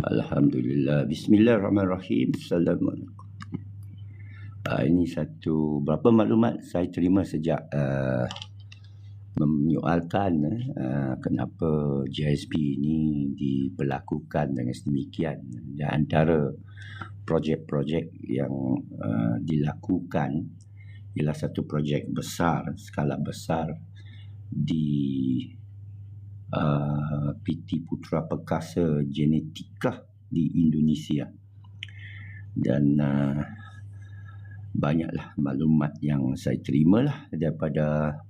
Alhamdulillah. Bismillahirrahmanirrahim. Assalamualaikum. Ini satu berapa maklumat saya terima sejak menyoalkan kenapa GSP ini diberlakukan dengan sedemikian. Dan antara projek-projek yang dilakukan ialah satu projek besar, skala besar di PT Putra Perkasa Genetika di Indonesia. Dan banyaklah maklumat yang saya terimalah daripada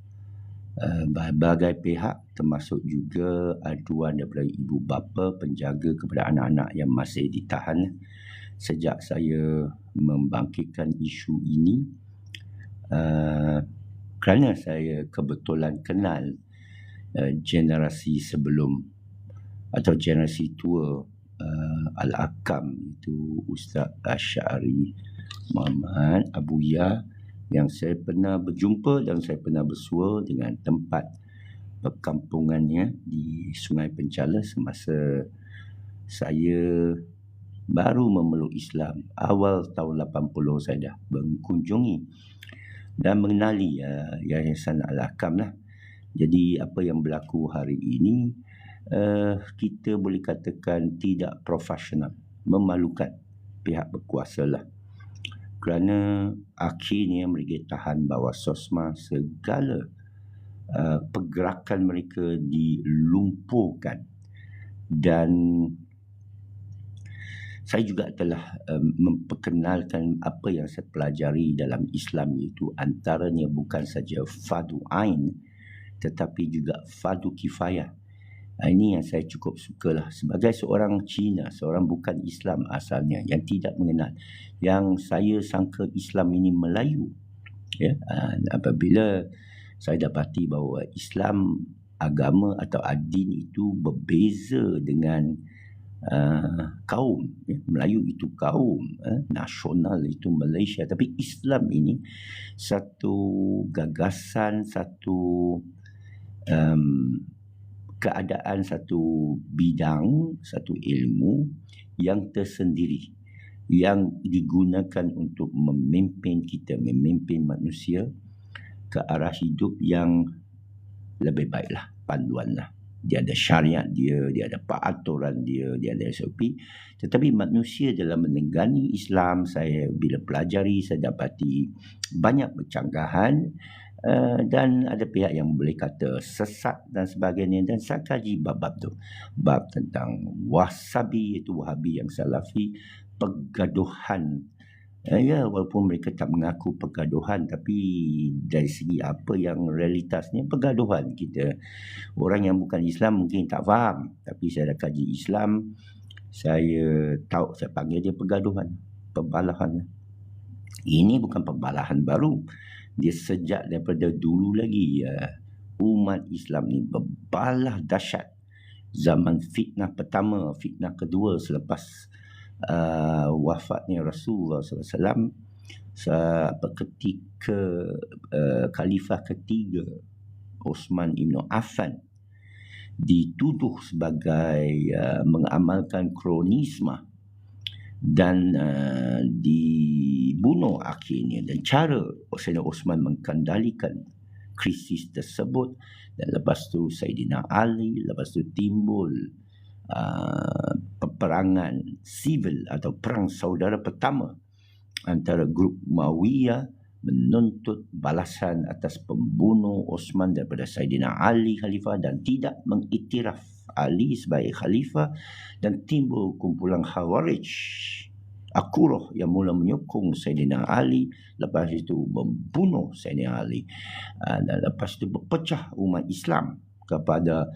berbagai pihak, termasuk juga aduan daripada ibu bapa penjaga kepada anak-anak yang masih ditahan. Sejak saya membangkitkan isu ini, kerana saya kebetulan kenal generasi sebelum atau generasi tua Al-Akam, itu Ustaz Asy'ari Muhammad Abuya, yang saya pernah berjumpa dan saya pernah bersua dengan tempat perkampungannya di Sungai Penchala semasa saya baru memeluk Islam. Awal tahun 80 saya dah mengunjungi dan mengenali Yayasan Al-Akam lah. Jadi apa yang berlaku hari ini kita boleh katakan tidak profesional, memalukan pihak berkuasa lah. Kerana akhirnya mereka tahan bawah SOSMA, segala pergerakan mereka dilumpuhkan. Dan saya juga telah memperkenalkan apa yang saya pelajari dalam Islam, iaitu antaranya bukan saja fardu ain tetapi juga fardu kifayah. Ini yang saya cukup sukalah sebagai seorang Cina, seorang bukan Islam asalnya, yang tidak mengenal, yang saya sangka Islam ini Melayu. Ya, apabila saya dapati bahawa Islam agama atau adin itu berbeza dengan kaum, ya. Melayu itu kaum, nasional itu Malaysia, tapi Islam ini satu gagasan, satu keadaan, satu bidang, satu ilmu yang tersendiri, yang digunakan untuk memimpin kita, memimpin manusia ke arah hidup yang lebih baiklah, panduanlah. Dia ada syariat dia ada peraturan dia ada SOP. Tetapi manusia dalam menenggani Islam, saya bila pelajari, saya dapati banyak bercanggahan, dan ada pihak yang boleh kata sesat dan sebagainya. Dan saya kaji bab-bab tu, bab tentang wasabi, iaitu Wahabi yang Salafi, pergaduhan. Ya, walaupun mereka tak mengaku pergaduhan, tapi dari segi apa yang realitasnya pergaduhan. Kita orang yang bukan Islam mungkin tak faham, tapi saya dah kaji Islam, saya tahu, saya panggil dia pergaduhan, perbalahan. Ini bukan perbalahan baru. Dia sejak daripada dulu lagi, umat Islam ni berbalah dahsyat. Zaman fitnah pertama, fitnah kedua selepas wafatnya Rasulullah SAW, ketika khalifah ketiga Osman Ibn Affan dituduh sebagai mengamalkan kronisme dan dibunuh akhirnya. Dan cara Sayyidina Osman mengkendalikan krisis tersebut, dan lepas tu Sayyidina Ali, lepas tu timbul peperangan sivil atau perang saudara pertama antara grup Muawiyah menuntut balasan atas pembunuh Osman daripada Sayyidina Ali khalifah, dan tidak mengiktiraf Ali sebagai khalifah, dan timbul kumpulan Khawarij Akurah yang mula menyokong Sayyidina Ali, lepas itu membunuh Sayyidina Ali, dan lepas itu berpecah umat Islam kepada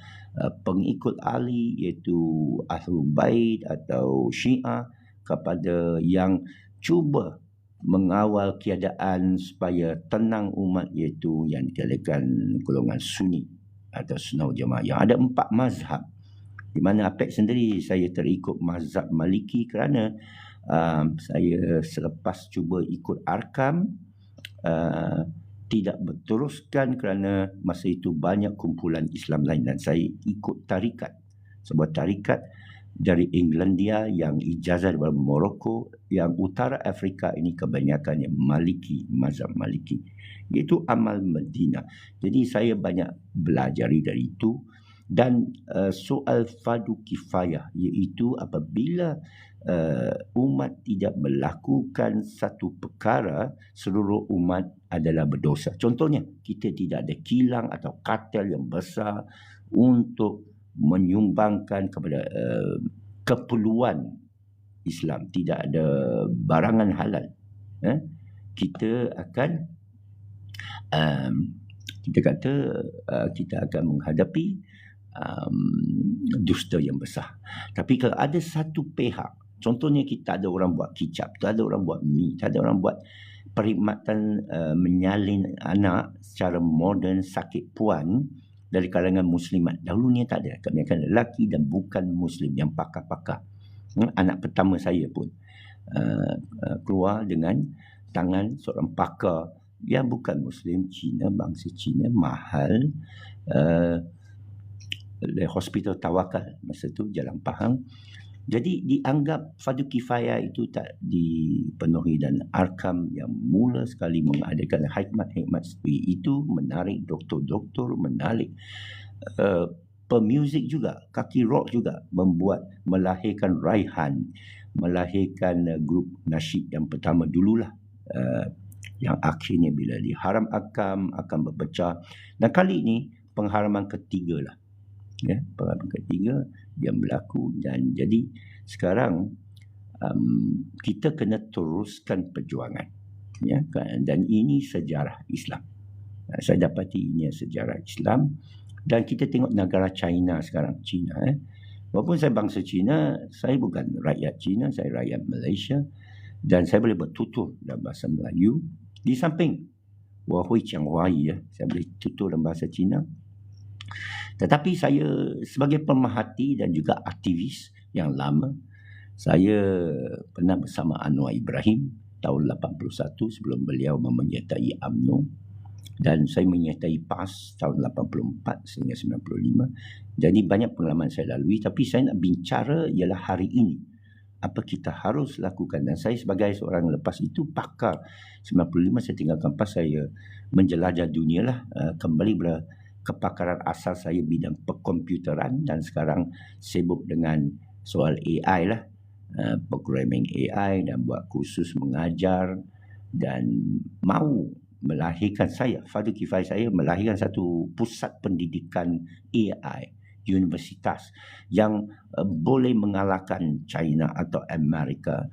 pengikut Ali, iaitu Ahlul Bait atau Syiah, kepada yang cuba mengawal keadaan supaya tenang umat, iaitu yang dikatakan golongan Sunni atau Sunnah Jamaah, yang ada 4 mazhab. Di mana Apek sendiri saya terikut mazhab Maliki kerana saya selepas cuba ikut Arkam tidak berteruskan kerana masa itu banyak kumpulan Islam lain, dan saya ikut tarikat, sebuah tarikat dari Englandia, yang ijazah dari Morocco, yang utara Afrika ini kebanyakannya Maliki, mazhab Maliki. Itu amal Madinah. Jadi saya banyak belajar dari itu. Dan soal fardu kifayah, iaitu apabila umat tidak melakukan satu perkara, seluruh umat adalah berdosa. Contohnya, kita tidak ada kilang atau kartel yang besar untuk menyumbangkan kepada keperluan Islam. Tidak ada barangan halal. Kita akan kita akan menghadapi dusta yang besar. Tapi kalau ada satu pihak, contohnya kita ada orang buat kicap, ada orang buat mi, ada orang buat perkhidmatan menyalin anak secara moden, sakit puan dari kalangan muslimat. Dahulu ni tak ada. Kebanyakan lelaki dan bukan muslim yang pakar-pakar. Anak pertama saya pun keluar dengan tangan seorang pakar yang bukan muslim, Cina, bangsa Cina, mahal, dari Hospital Tawakal masa tu, Jalan Pahang. Jadi dianggap fardu kifayah itu tak dipenuhi, dan Arkam yang mula sekali mengadakan hikmat-hikmat seperti itu, menarik doktor-doktor, menarik pemuzik juga, kaki rock juga, melahirkan Raihan, melahirkan grup nasyid yang pertama dululah, yang akhirnya bila diharam akan berpecah. Dan kali ini pengharaman ketiga lah, pengalaman ketiga yang berlaku. Dan jadi sekarang kita kena teruskan perjuangan, dan ini sejarah Islam. Saya dapati ini sejarah Islam. Dan kita tengok negara China sekarang, China, walaupun saya bangsa China, saya bukan rakyat China, saya rakyat Malaysia, dan saya boleh bertutur dalam bahasa Melayu. Di samping Wahui Chiang Huai, saya boleh tutur dalam bahasa Cina. Tetapi saya sebagai pemerhati dan juga aktivis yang lama, saya pernah bersama Anwar Ibrahim tahun 81 sebelum beliau menyertai UMNO, dan saya menyertai PAS tahun 84 sehingga 95. Jadi banyak pengalaman saya lalui, tapi saya nak bicara ialah hari ini apa kita harus lakukan. Dan saya sebagai seorang lepas itu pakar, 95 saya tinggalkan PAS, saya menjelajah dunia lah, kembali kepakaran asal saya bidang perkomputeran, dan sekarang sibuk dengan soal AI lah, programming AI, dan buat kursus mengajar, dan mahu melahirkan fardu kifayah saya melahirkan satu pusat pendidikan AI, universitas yang boleh mengalahkan China atau Amerika.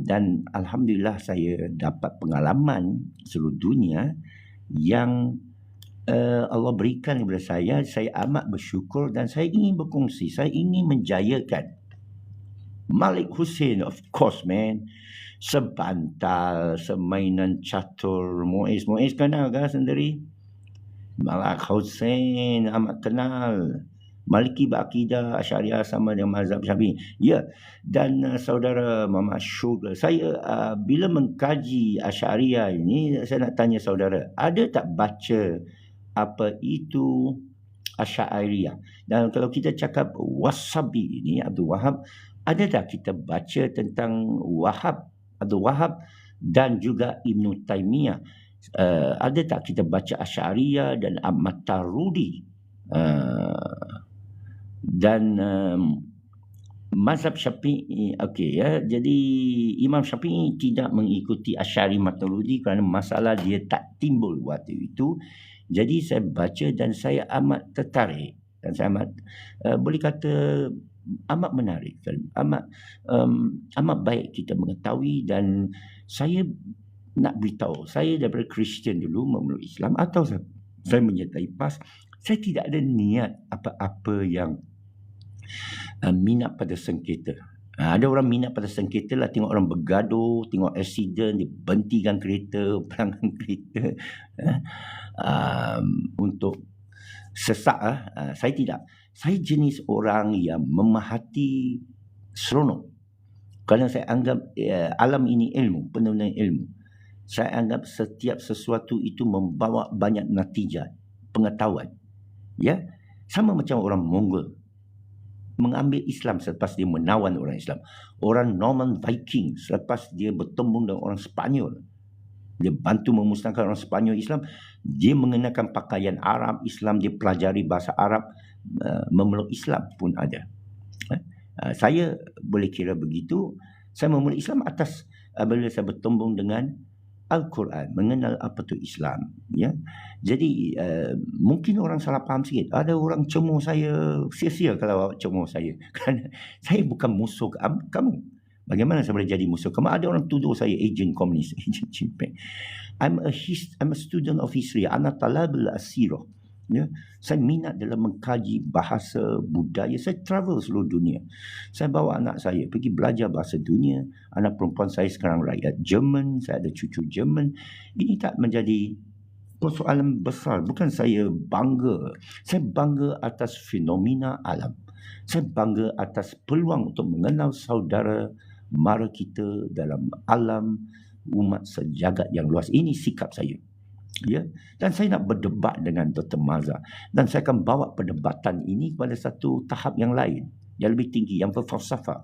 Dan Alhamdulillah saya dapat pengalaman seluruh dunia yang Allah berikan kepada saya amat bersyukur, dan saya ingin berkongsi, saya ingin menjayakan Malik Hussein, of course man, sebantal, semainan catur, Muiz kenal kan sendiri? Malik Hussein amat kenal. Maliki berakidah Asy'ariyah sama dengan mazhab Syafi'i. Ya, dan saudara Muhammad Syul, saya bila mengkaji Asy'ariyah ini, saya nak tanya saudara, ada tak baca apa itu Asy'ariyah? Dan kalau kita cakap Wasabi ini, Abdul Wahab, ada tak kita baca tentang Abdul Wahab dan juga Ibn Taymiyah? Ada tak kita baca Asy'ariyah dan Maturidi dan mazhab Syafi'i? Okey, jadi Imam Syafi'i tidak mengikuti Asy'ari Maturidi kerana masalah dia tak timbul waktu itu. Jadi saya baca dan saya amat tertarik, dan saya boleh kata amat menarik, amat baik kita mengetahui. Dan saya nak beritahu, saya daripada Kristian dulu memeluk Islam, atau saya menyertai PAS, saya tidak ada niat apa-apa yang minat pada sengketa. Ada orang minat pada sengketa lah, tengok orang bergaduh, tengok accident, dia berhentikan kereta, perangan kereta untuk sesak. Saya tidak. Saya jenis orang yang memahati seronok, kerana saya anggap alam ini ilmu, penuh dengan ilmu. Saya anggap setiap sesuatu itu membawa banyak natijat, pengetahuan. Ya, sama macam orang Mongol. mengambil Islam selepas dia menawan orang Islam. Orang Norman Viking selepas dia bertembung dengan orang Sepanyol, dia bantu memusnahkan orang Sepanyol Islam. Dia mengenakan pakaian Arab Islam, dia pelajari bahasa Arab, memeluk Islam pun ada. Saya boleh kira begitu. Saya memeluk Islam atas bila saya bertembung dengan Al-Quran, mengenal apa tu Islam, ya. Jadi mungkin orang salah faham sikit. Ada orang cemooh saya, sia-sia kalau awak cemooh saya. Kerana saya bukan musuh kamu. Bagaimana saya boleh jadi musuh kamu? Ada orang tuduh saya ejen komunis, ejen cimpeng. I'm a student of history. Ana talabul asirah. Ya, saya minat dalam mengkaji bahasa, budaya. Saya travel seluruh dunia. Saya bawa anak saya pergi belajar bahasa dunia. Anak perempuan saya sekarang rakyat Jerman. Saya ada cucu Jerman. Ini tak menjadi persoalan besar. Bukan saya bangga. Saya bangga atas fenomena alam. Saya bangga atas peluang untuk mengenal saudara mara kita dalam alam umat sejagat yang luas. Ini sikap saya. Ya, dan saya nak berdebat dengan Dr. Maza, dan saya akan bawa perdebatan ini kepada satu tahap yang lain, yang lebih tinggi, yang berfalsafah,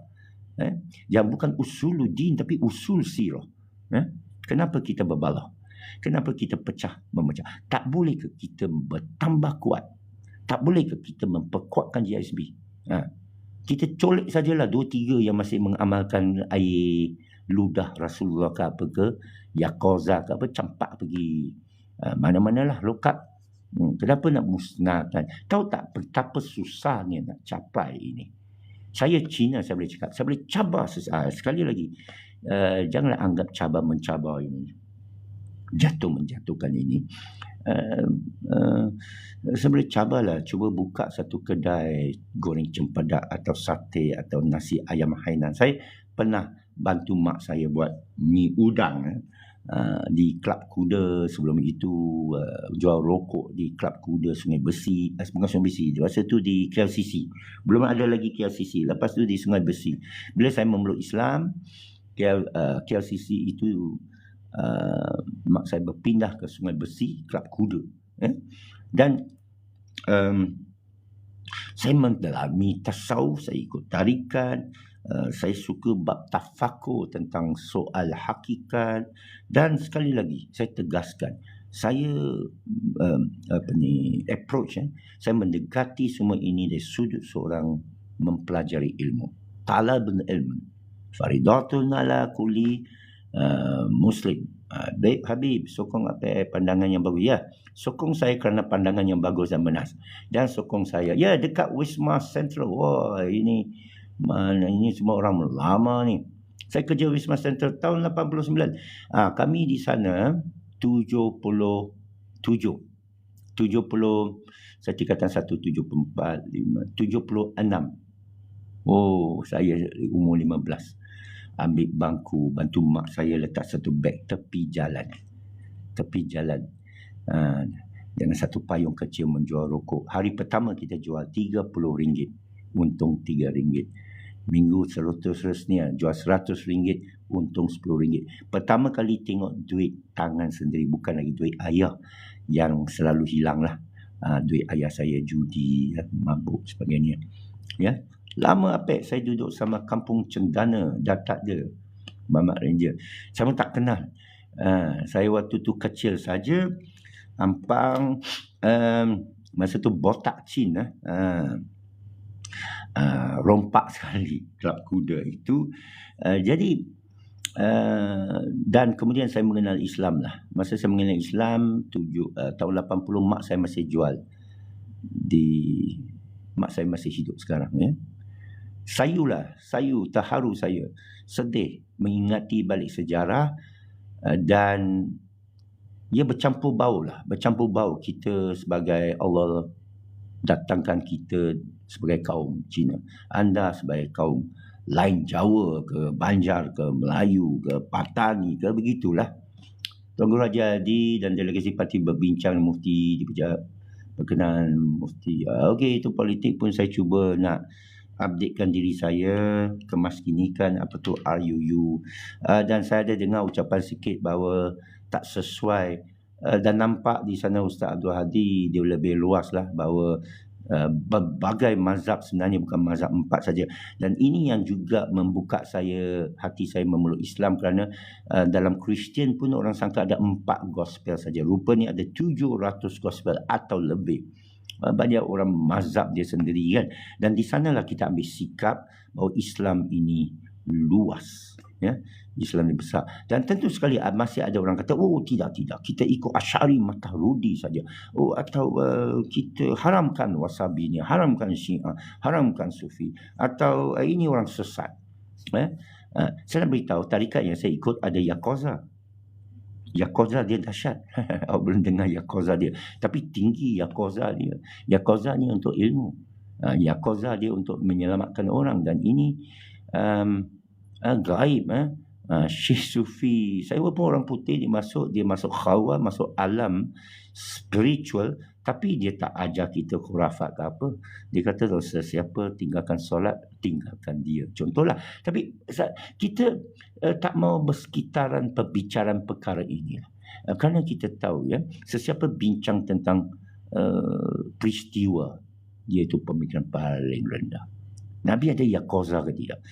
yang bukan usuluddin tapi usul sirah. Kenapa kita berbalah? Kenapa kita memecah? Tak boleh ke kita bertambah kuat? Tak boleh ke kita memperkuatkan GSB? Kita colek sajalah 2-3 yang masih mengamalkan air ludah Rasulullah ke apa ke, Yakoza ke apa, campak pergi mana-manalah lokap. Kenapa nak musnahkan? Tahu tak betapa susahnya nak capai ini? Saya Cina, saya boleh cakap, saya boleh cabar sekali lagi. Janganlah anggap cabar-mencabar ini, jatuh-menjatuhkan ini. Saya boleh cabarlah, cuba buka satu kedai goreng cempedak atau sate atau nasi ayam Hainan. Saya pernah bantu mak saya buat mi udang di Kelab Kuda. Sebelum itu jual rokok di Kelab Kuda Sungai Besi, bukan Sungai Besi, masa tu di KLCC, belum ada lagi KLCC, lepas tu di Sungai Besi. Bila saya memeluk Islam, KLCC itu mak saya berpindah ke Sungai Besi, Kelab Kuda, dan saya mendalami tasawuf, saya ikut tarikan. Saya suka bab tafakur tentang soal hakikat. Dan sekali lagi saya tegaskan, saya approach, saya mendekati semua ini dari sudut seorang mempelajari ilmu. Talabul ilm faridatun ala kulli muslim. Baik Habib, sokong apa pandangan yang bagus. Ya, sokong saya kerana pandangan yang bagus dan benar. Dan sokong saya, ya, dekat Wisma Central. Wah, ini mana ini semua orang lama ni. Saya kerja Wisma Central tahun 89. Kami di sana 70, saya tingkatan 1, 74, 5, 76. Oh, saya umur 15. Ambil bangku, bantu mak saya letak satu beg tepi jalan. Dengan satu payung kecil menjual rokok. Hari pertama kita jual RM30, untung RM3. Minggu seterusnya jual RM100, untung RM10. Pertama kali tengok duit tangan sendiri, bukan lagi duit ayah yang selalu hilang lah. Duit ayah saya judi, mabuk sebagainya. Ya, lama apek saya duduk sama Kampung Cendana, dah tak ada Mamat Ranger. Saya pun tak kenal. Saya waktu tu kecil saja, ampang, masa tu botak cin, rompak sekali Kelab Kuda itu. Jadi dan kemudian saya mengenal Islam lah. Masa saya mengenal Islam tahun 80, mak saya masih jual mak saya masih hidup sekarang, ya. Sayu terharu saya, sedih mengingati balik sejarah, dan ia bercampur bau kita sebagai Allah datangkan kita sebagai kaum Cina, anda sebagai kaum lain, Jawa ke, Banjar ke, Melayu ke, Patani ke, begitulah. Tuan Guru Haji Adi dan delegasi parti berbincang dengan Mufti berkenaan Mufti. Okey, itu politik pun saya cuba nak updatekan diri saya, kemaskinikan apa tu RUU, dan saya ada dengar ucapan sikit bahawa tak sesuai, dan nampak di sana Ustaz Abdul Hadi dia lebih luas lah, bahawa berbagai mazhab, sebenarnya bukan mazhab 4 saja, dan ini yang juga membuka hati saya memeluk Islam, kerana dalam Kristian pun orang sangka ada 4 gospel saja, rupanya ada 700 gospel atau lebih. Banyak orang mazhab dia sendiri kan, dan di sanalah kita ambil sikap bahawa Islam ini luas, ya, Islam ini besar. Dan tentu sekali masih ada orang kata, oh tidak, kita ikut Asy'ari Maturidi saja, atau kita haramkan wasabi ni, haramkan Syiah, haramkan Sufi, atau ini orang sesat. Saya nak beritahu, tarikat yang saya ikut ada Yakoza. Yakoza dia dahsyat. Awak belum dengar Yakoza dia, tapi tinggi Yakoza dia. Yakoza ni untuk ilmu, Yakoza dia untuk menyelamatkan orang, dan ini gaib. Syekh Sufi, saya walaupun orang putih, dia masuk khawa, masuk alam spiritual, tapi dia tak ajar kita khurafat ke apa. Dia kata kalau sesiapa tinggalkan solat, tinggalkan dia, contohlah. Tapi kita tak mau bersekitaran perbicaraan perkara ini, kerana kita tahu, ya, sesiapa bincang tentang peristiwa, dia itu pemikiran paling rendah. Nabi ada Yakoza ke tidak?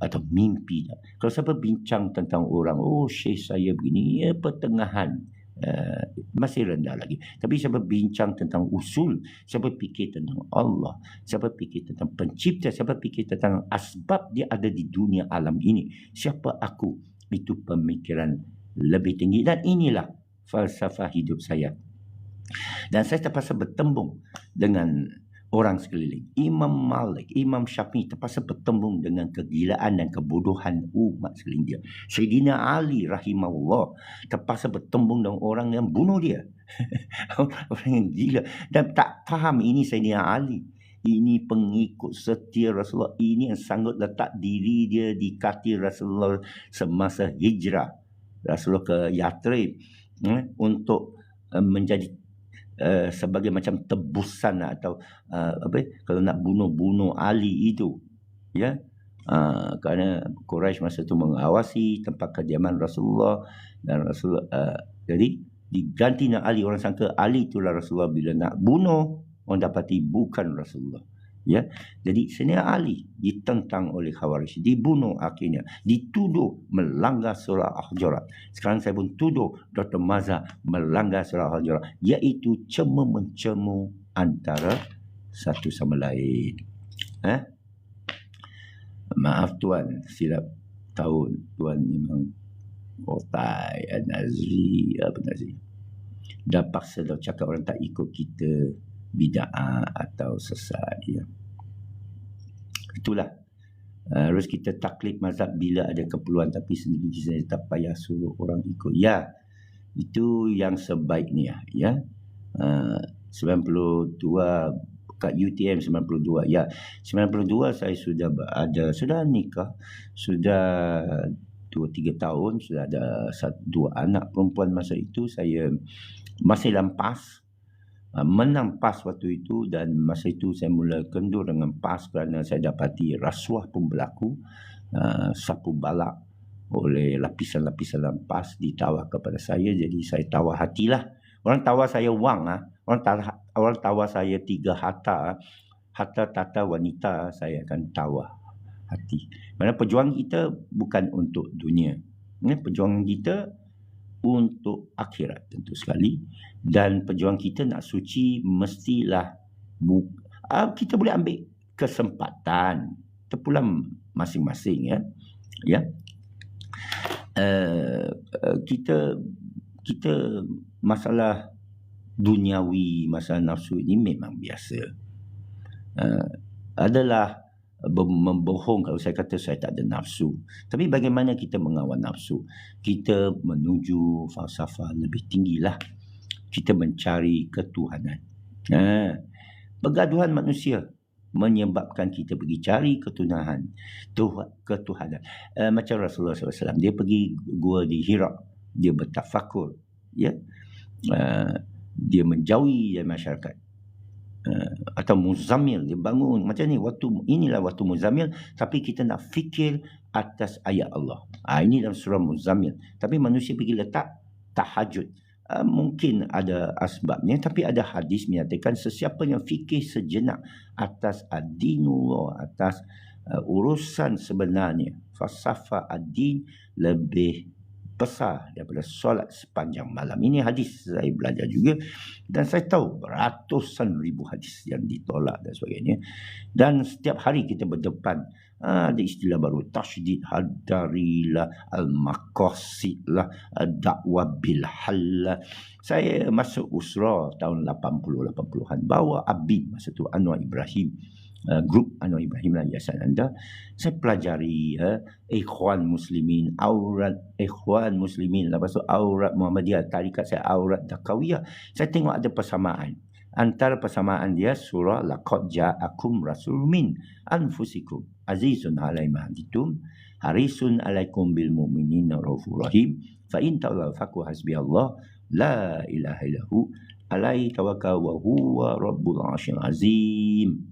Atau mimpi tak? Kalau siapa bincang tentang orang, syekh saya begini, ya, pertengahan, masih rendah lagi. Tapi siapa bincang tentang usul, siapa fikir tentang Allah, siapa fikir tentang pencipta, siapa fikir tentang asbab dia ada di dunia alam ini, siapa aku, itu pemikiran lebih tinggi. Dan inilah falsafah hidup saya. Dan saya terpaksa bertembung dengan orang sekeliling. Imam Malik, Imam Syafi'i terpaksa bertembung dengan kegilaan dan kebodohan umat sekeliling dia. Sayyidina Ali rahimahullah terpaksa bertembung dengan orang yang bunuh dia. Orang yang gila dan tak faham ini Sayyidina Ali. Ini pengikut setia Rasulullah. Ini yang sanggup letak diri dia di kaki Rasulullah semasa hijrah Rasulullah ke Yathrib, untuk menjadi sebagai macam tebusan, atau kalau nak bunuh Ali itu, ya, kerana Quraisy masa itu mengawasi tempat kediaman Rasulullah, dan Rasulullah jadi diganti dengan Ali. Orang sangka Ali itulah Rasulullah, bila nak bunuh orang dapati bukan Rasulullah, ya. Jadi Sayyidina Ali ditentang oleh Khawarij, dibunuh akhirnya, dituduh melanggar surah Al-Hujurat. Sekarang saya pun tuduh Dr. Mazhar melanggar surah Al-Hujurat, iaitu cemu-mencemu antara satu sama lain. Maaf tuan, silap tahun. Tuan memang otai, Nazri, apa Nazri. Dah paksa dah cakap orang tak ikut kita bid'ah atau sesat, ya. Itulah. Harus kita taklid mazhab bila ada keperluan, tapi sendiri saya tak payah suruh orang ikut. Ya, itu yang sebaiknya, ya. 92 kat UTM 92. Ya, 92 saya sudah nikah, sudah 2-3 tahun, sudah ada 2 anak perempuan. Masa itu saya masih dalam PAS, menang PAS waktu itu, dan masa itu saya mula kendur dengan PAS kerana saya dapati rasuah pun berlaku, sapu balak oleh lapisan-lapisan dalam PAS ditawar kepada saya. Jadi saya tawar hatilah. Orang tawar saya wang, orang tawar saya 3 harta tata wanita, saya akan tawar hati. Kerana perjuangan kita bukan untuk dunia, perjuangan kita untuk akhirat tentu sekali. Dan perjuangan kita nak suci mestilah kita boleh ambil kesempatan terpulang masing-masing, ya. Kita masalah duniawi, masalah nafsu ini memang biasa. Adalah membohong kalau saya kata saya tak ada nafsu. Tapi bagaimana kita mengawal nafsu? Kita menuju falsafah lebih tinggilah. Kita mencari ketuhanan. Pergaduhan manusia menyebabkan kita pergi cari ketuhanan. Macam Rasulullah SAW, dia pergi gua di Hira, dia bertafakur, ya. Dia menjauhi dari masyarakat. Atau Muzammil, dia bangun macam ni, inilah waktu Muzammil, tapi kita nak fikir atas ayat Allah. Ini dalam surah Muzammil. Tapi manusia pergi letak tahajud. mungkin ada asbabnya, tapi ada hadis menyatakan sesiapa yang fikir sejenak atas ad-dinullah, atas urusan sebenarnya, falsafah ad-din lebih besar daripada solat sepanjang malam. Ini hadis saya belajar juga, dan saya tahu ratusan ribu hadis yang ditolak dan sebagainya. Dan setiap hari kita berdepan, ada istilah baru, tasydid hadari lah, al-maqasid lah, dakwah bil hal. Saya masuk usra tahun 80-an, bawa Abi masa tu, Anwar Ibrahim, grup Anwar Ibrahim lah, Yayasan Anda. Saya pelajari ikhwan muslimin, aurat ikhwan muslimin, lepas tu aurat Muhammadiyah, tarikat saya aurat Dakawiyah. Saya tengok ada persamaan. Antara persamaan dia surah laqad ja'akum rasulun min anfusikum azizun 'alaihi ma antum harisun 'alaikum bil mu'minina raufur rahim fa in tawallaw faqul hasbiyallah la ilaha illahu alaihi tawakkal wa huwa rabbul 'arsyil azim.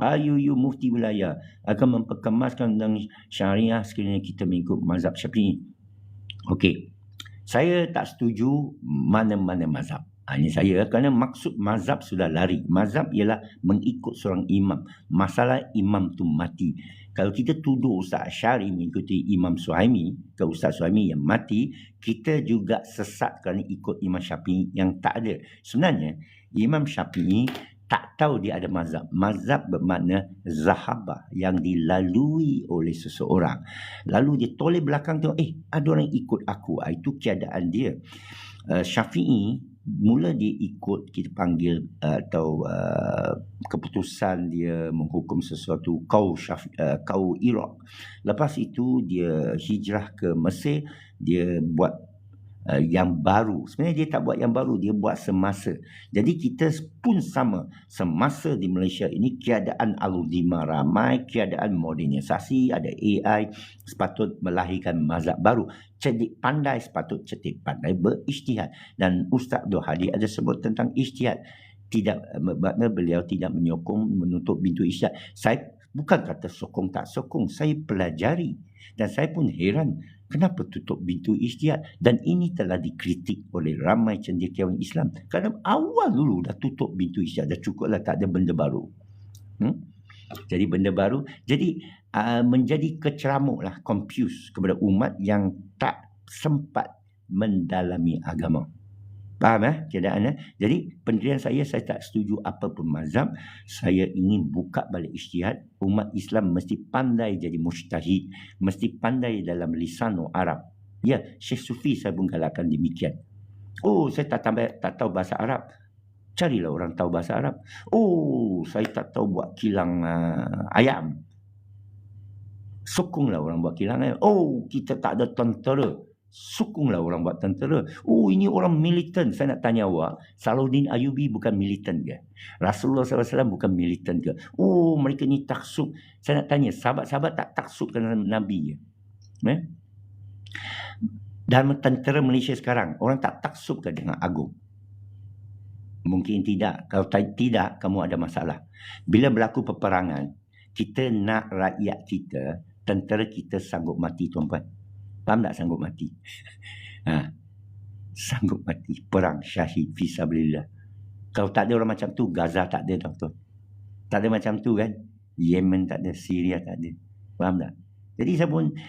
You mufti wilayah akan memperkemaskan tentang syariah sekiranya kita mengikut mazhab Syafi'i. Okey, saya tak setuju mana-mana mazhab. Ini saya, kerana maksud mazhab sudah lari. Mazhab ialah mengikut seorang imam. Masalah imam tu mati. Kalau kita tuduh Ustaz Asy'ari mengikuti Imam Suhaimi, ke Ustaz Suhaimi yang mati, kita juga sesat kerana ikut Imam Syafi'i yang tak ada. Sebenarnya Imam Syafi'i tak tahu dia ada mazhab. Mazhab bermakna zahabah, yang dilalui oleh seseorang. Lalu dia toleh belakang tengok, ada orang ikut aku. Itu keadaan dia. Syafi'i mula dia ikut, kita panggil atau keputusan dia menghukum sesuatu kau Iraq. Lepas itu dia hijrah ke Mesir, dia buat yang baru. Sebenarnya dia tak buat yang baru, dia buat semasa. Jadi kita pun sama. Semasa di Malaysia ini keadaan aludima ramai, keadaan modernisasi, ada AI, sepatut melahirkan mazhab baru. Cerdik pandai sepatut cerdik pandai berijtihad. Dan Ustaz Abdul Hadi ada sebut tentang ijtihad. Tidak bermakna beliau tidak menyokong, menutup pintu ijtihad. Saya bukan kata sokong tak sokong, saya pelajari. Dan saya pun heran, kenapa tutup pintu ijtihad? Dan ini telah dikritik oleh ramai cendekiawan Islam. Kerana awal dulu dah tutup pintu ijtihad, dah cukuplah, tak ada benda baru. Jadi benda baru, jadi menjadi keceramuklah, confuse kepada umat yang tak sempat mendalami agama. Faham keadaannya? Jadi pendirian saya tak setuju apa pun mazhab. Saya ingin buka balik ijtihad. Umat Islam mesti pandai jadi mujtahid, mesti pandai dalam lisan Arab. Ya, Syekh Sufi saya pun galakkan demikian. Saya tak tahu bahasa Arab. Carilah orang tahu bahasa Arab. Saya tak tahu buat kilang ayam. Sokonglah orang buat kilang ayam. Kita tak ada tentera. Sokonglah orang buat tentera. Ini orang militan. Saya nak tanya awak, Salahuddin Ayyubi bukan militan ke? Rasulullah SAW bukan militan ke? Mereka ni taksub. Saya nak tanya, sahabat-sahabat tak taksub kerana Nabi ke? Dalam tentera Malaysia sekarang, orang tak taksub ke dengan Agong? Mungkin tidak. Kalau tidak, kamu ada masalah. Bila berlaku peperangan, kita nak rakyat kita, tentera kita sanggup mati, tuan-puan. Faham tak sanggup mati? Sanggup mati. Perang syahid fisabilillah. Kalau tak ada orang macam tu, Gaza tak ada, tuan-tuan. Tak ada macam tu kan? Yemen tak ada, Syria tak ada. Faham tak? Jadi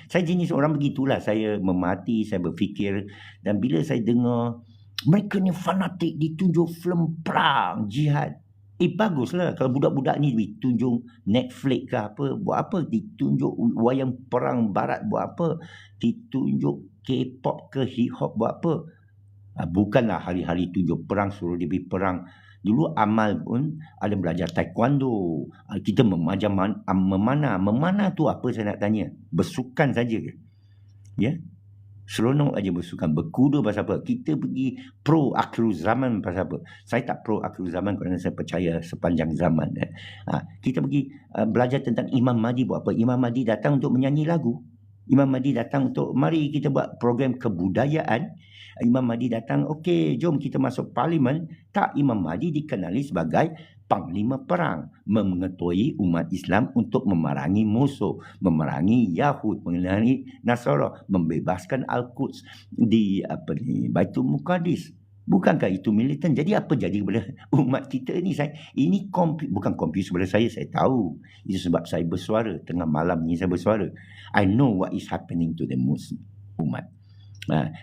saya jenis orang begitulah. Saya memati, saya berfikir. Dan bila saya dengar mereka ni fanatik ditunjuk film perang, jihad. Baguslah kalau budak-budak ni ditunjuk Netflix ke apa, buat apa? Ditunjuk wayang perang barat, buat apa? Ditunjuk K-pop ke hip-hop, buat apa? Bukanlah hari-hari tunjuk perang, suruh dia pergi perang. Dulu Amal pun ada belajar taekwondo. Kita memanah tu apa saya nak tanya? Bersukan saja ke? Ya? Seronok aja bersukan, berkuda pasal apa? Kita pergi pro akhir zaman pasal apa? Saya tak pro akhir zaman kerana saya percaya sepanjang zaman. Kita pergi belajar tentang Imam Mahdi, buat apa? Imam Mahdi datang untuk menyanyi lagu. Imam Mahdi datang untuk, mari kita buat program kebudayaan. Imam Mahdi datang, okey, jom kita masuk parlimen. Tak, Imam Mahdi dikenali sebagai panglima perang, mengetuai umat Islam untuk memerangi musuh, memerangi Yahud, memerangi Nasara, membebaskan Al-Quds di Baitul Muqaddis. Bukankah itu militan? Jadi apa jadi kepada umat kita ni? Ini bukan confuse kepada saya tahu. Itu sebab saya bersuara. Tengah malam ni saya bersuara. I know what is happening to the Muslim umat.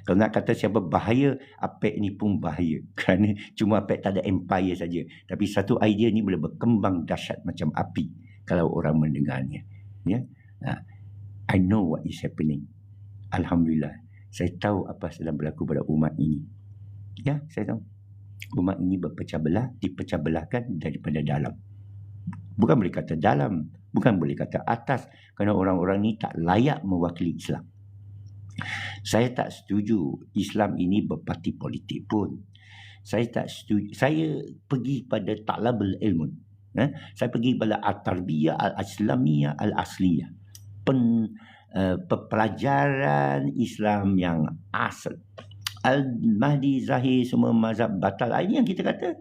Kalau nak kata siapa bahaya, APEC ni pun bahaya. Kerana cuma APEC tak ada empire saja. Tapi satu idea ni boleh berkembang dahsyat macam api kalau orang mendengarnya. Ya? I know what is happening. Alhamdulillah. Saya tahu apa sedang berlaku pada umat ini. Ya, saya tahu. Umat ini berpecah belah, dipecah belahkan daripada dalam. Bukan boleh kata dalam, bukan boleh kata atas, kerana orang-orang ni tak layak mewakili Islam. Saya tak setuju Islam ini berparti politik pun. Saya tak setuju. Saya pergi pada talabul ilmu. Saya pergi pada at-tarbiyah al-islamiyah al-asliyah. Pelajaran Islam yang asal. Al-Mahdi, Zahir, semua mazhab batal. Ini yang kita kata.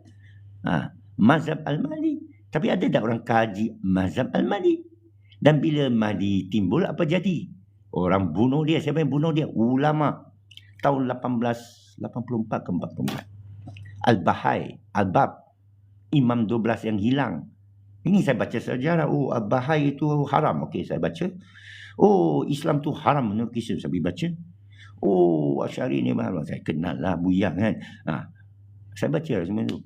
Mazhab Al-Mahdi. Tapi ada tak orang kaji mazhab Al-Mahdi? Dan bila Mahdi timbul, apa jadi? Orang bunuh dia. Siapa yang bunuh dia? Ulama. Tahun 1884 ke 44. Al-Bahai, Al-Bab. Imam 12 yang hilang. Ini saya baca sejarah. Oh, Al-Bahai itu haram. Okey, saya baca. Oh, Islam tu haram menurut Islam. Saya baca. Oh, Asy'ari ni mahal. Saya kenal lah Buyang kan. Saya baca semua tu.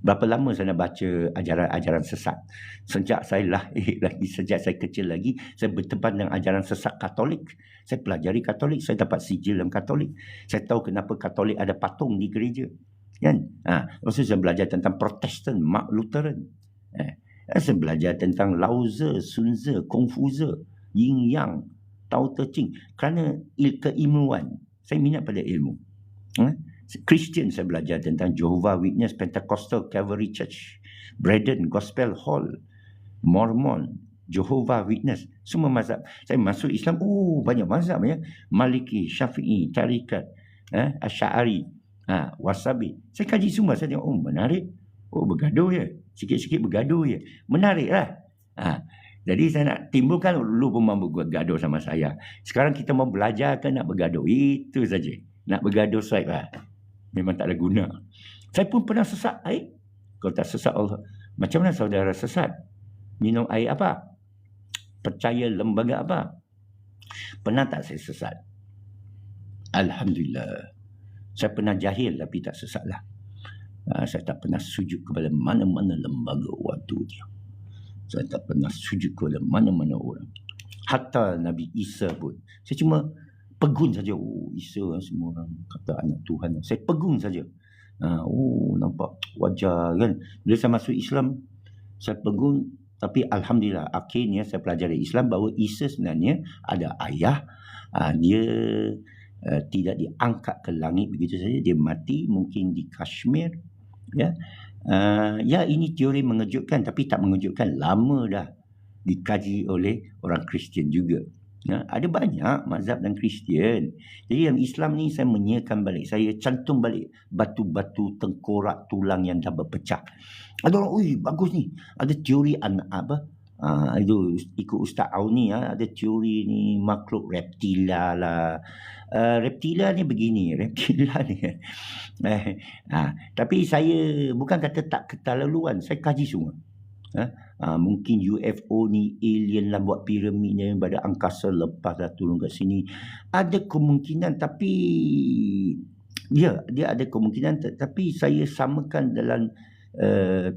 Berapa lama saya nak baca ajaran-ajaran sesat. Sejak saya lahir lagi, sejak saya kecil lagi, saya berteban dengan ajaran sesat Katolik. Saya pelajari Katolik, saya dapat sijil dalam Katolik. Saya tahu kenapa Katolik ada patung di gereja. Kan? Lepas tu saya belajar tentang Protestan, Mark Lutheran. Saya belajar tentang Lao Tzu, Sun Tzu, Confucius, Yin Yang, Tao Te Ching. Kerana keilmuan. Saya minat pada ilmu. Christian saya belajar tentang Jehovah Witness, Pentecostal, Calvary Church, Brethren, Gospel Hall, Mormon, Jehovah Witness. Semua mazhab. Saya masuk Islam, banyak mazhab ya. Maliki, Syafi'i, Tarikat, Asy'ari, Wasabi. Saya kaji semua. Saya tengok, menarik. Bergaduh ya. Sikit-sikit bergaduh ya. Menarik lah. Jadi saya nak timbulkan, lu pun mahu bergaduh sama saya. Sekarang kita mau belajar ke nak bergaduh? Itu saja. Nak bergaduh saib lah. Memang tak ada guna. Saya pun pernah sesat air. Kalau tak sesat Allah. Macam mana saudara sesat? Minum air apa? Percaya lembaga apa? Pernah tak saya sesat? Alhamdulillah. Saya pernah jahil tapi tak sesat lah. Saya tak pernah sujud kepada mana-mana lembaga waktu dia. Saya tak pernah sujud kepada mana-mana orang. Hatta Nabi Isa pun. Saya cuma pegun saja. Isa semua orang kata anak Tuhan. Saya pegun saja. Nampak wajah kan. Bila saya masuk Islam, saya pegun. Tapi Alhamdulillah, akhirnya saya pelajari Islam bahawa Isa sebenarnya ada ayah. Dia tidak diangkat ke langit begitu saja. Dia mati mungkin di Kashmir. Ya. Ini teori mengejutkan tapi tak mengejutkan. Lama dah dikaji oleh orang Kristian juga. Ada banyak mazhab dan Kristian. Jadi yang Islam ni saya menyiarkan balik. Saya cantum balik batu-batu tengkorak tulang yang dah berpecah. Ada orang, bagus ni. Ada teori itu ikut Ustaz Auni ada teori ni makhluk reptila lah. Reptila ni begini. Reptila ni. Tapi saya bukan kata tak keterlaluan. Saya kaji semua. Mungkin UFO ni alien lah buat piramidnya pada angkasa lepas dah turun kat sini. Ada kemungkinan tapi dia ada kemungkinan tapi saya samakan dalam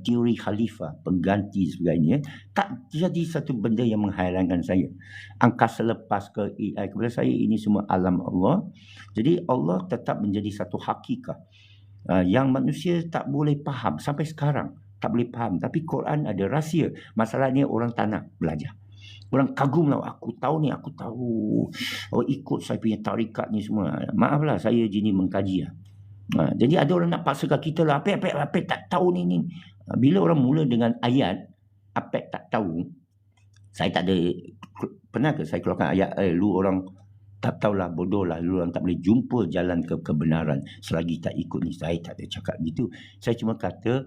teori khalifah, pengganti sebagainya. Tak jadi satu benda yang menghairankan saya. Angkasa lepas ke AI kepada saya ini semua alam Allah. Jadi Allah tetap menjadi satu hakikat yang manusia tak boleh faham sampai sekarang. Tak boleh faham. Tapi Quran ada rahsia. Masalahnya orang tak nak belajar. Orang kagum lah. Aku tahu ni, aku tahu. Ikut saya punya tarikat ni semua. Maaflah, saya jenis mengkaji lah. Jadi ada orang nak paksakan kita lah. Apek tak tahu ni. Bila orang mula dengan ayat, apek tak tahu. Saya tak ada. Pernah ke saya keluarkan ayat, lu orang tak tahulah, bodoh lah. Lu orang tak boleh jumpa jalan ke kebenaran selagi tak ikut ni. Saya tak ada cakap gitu. Saya cuma kata,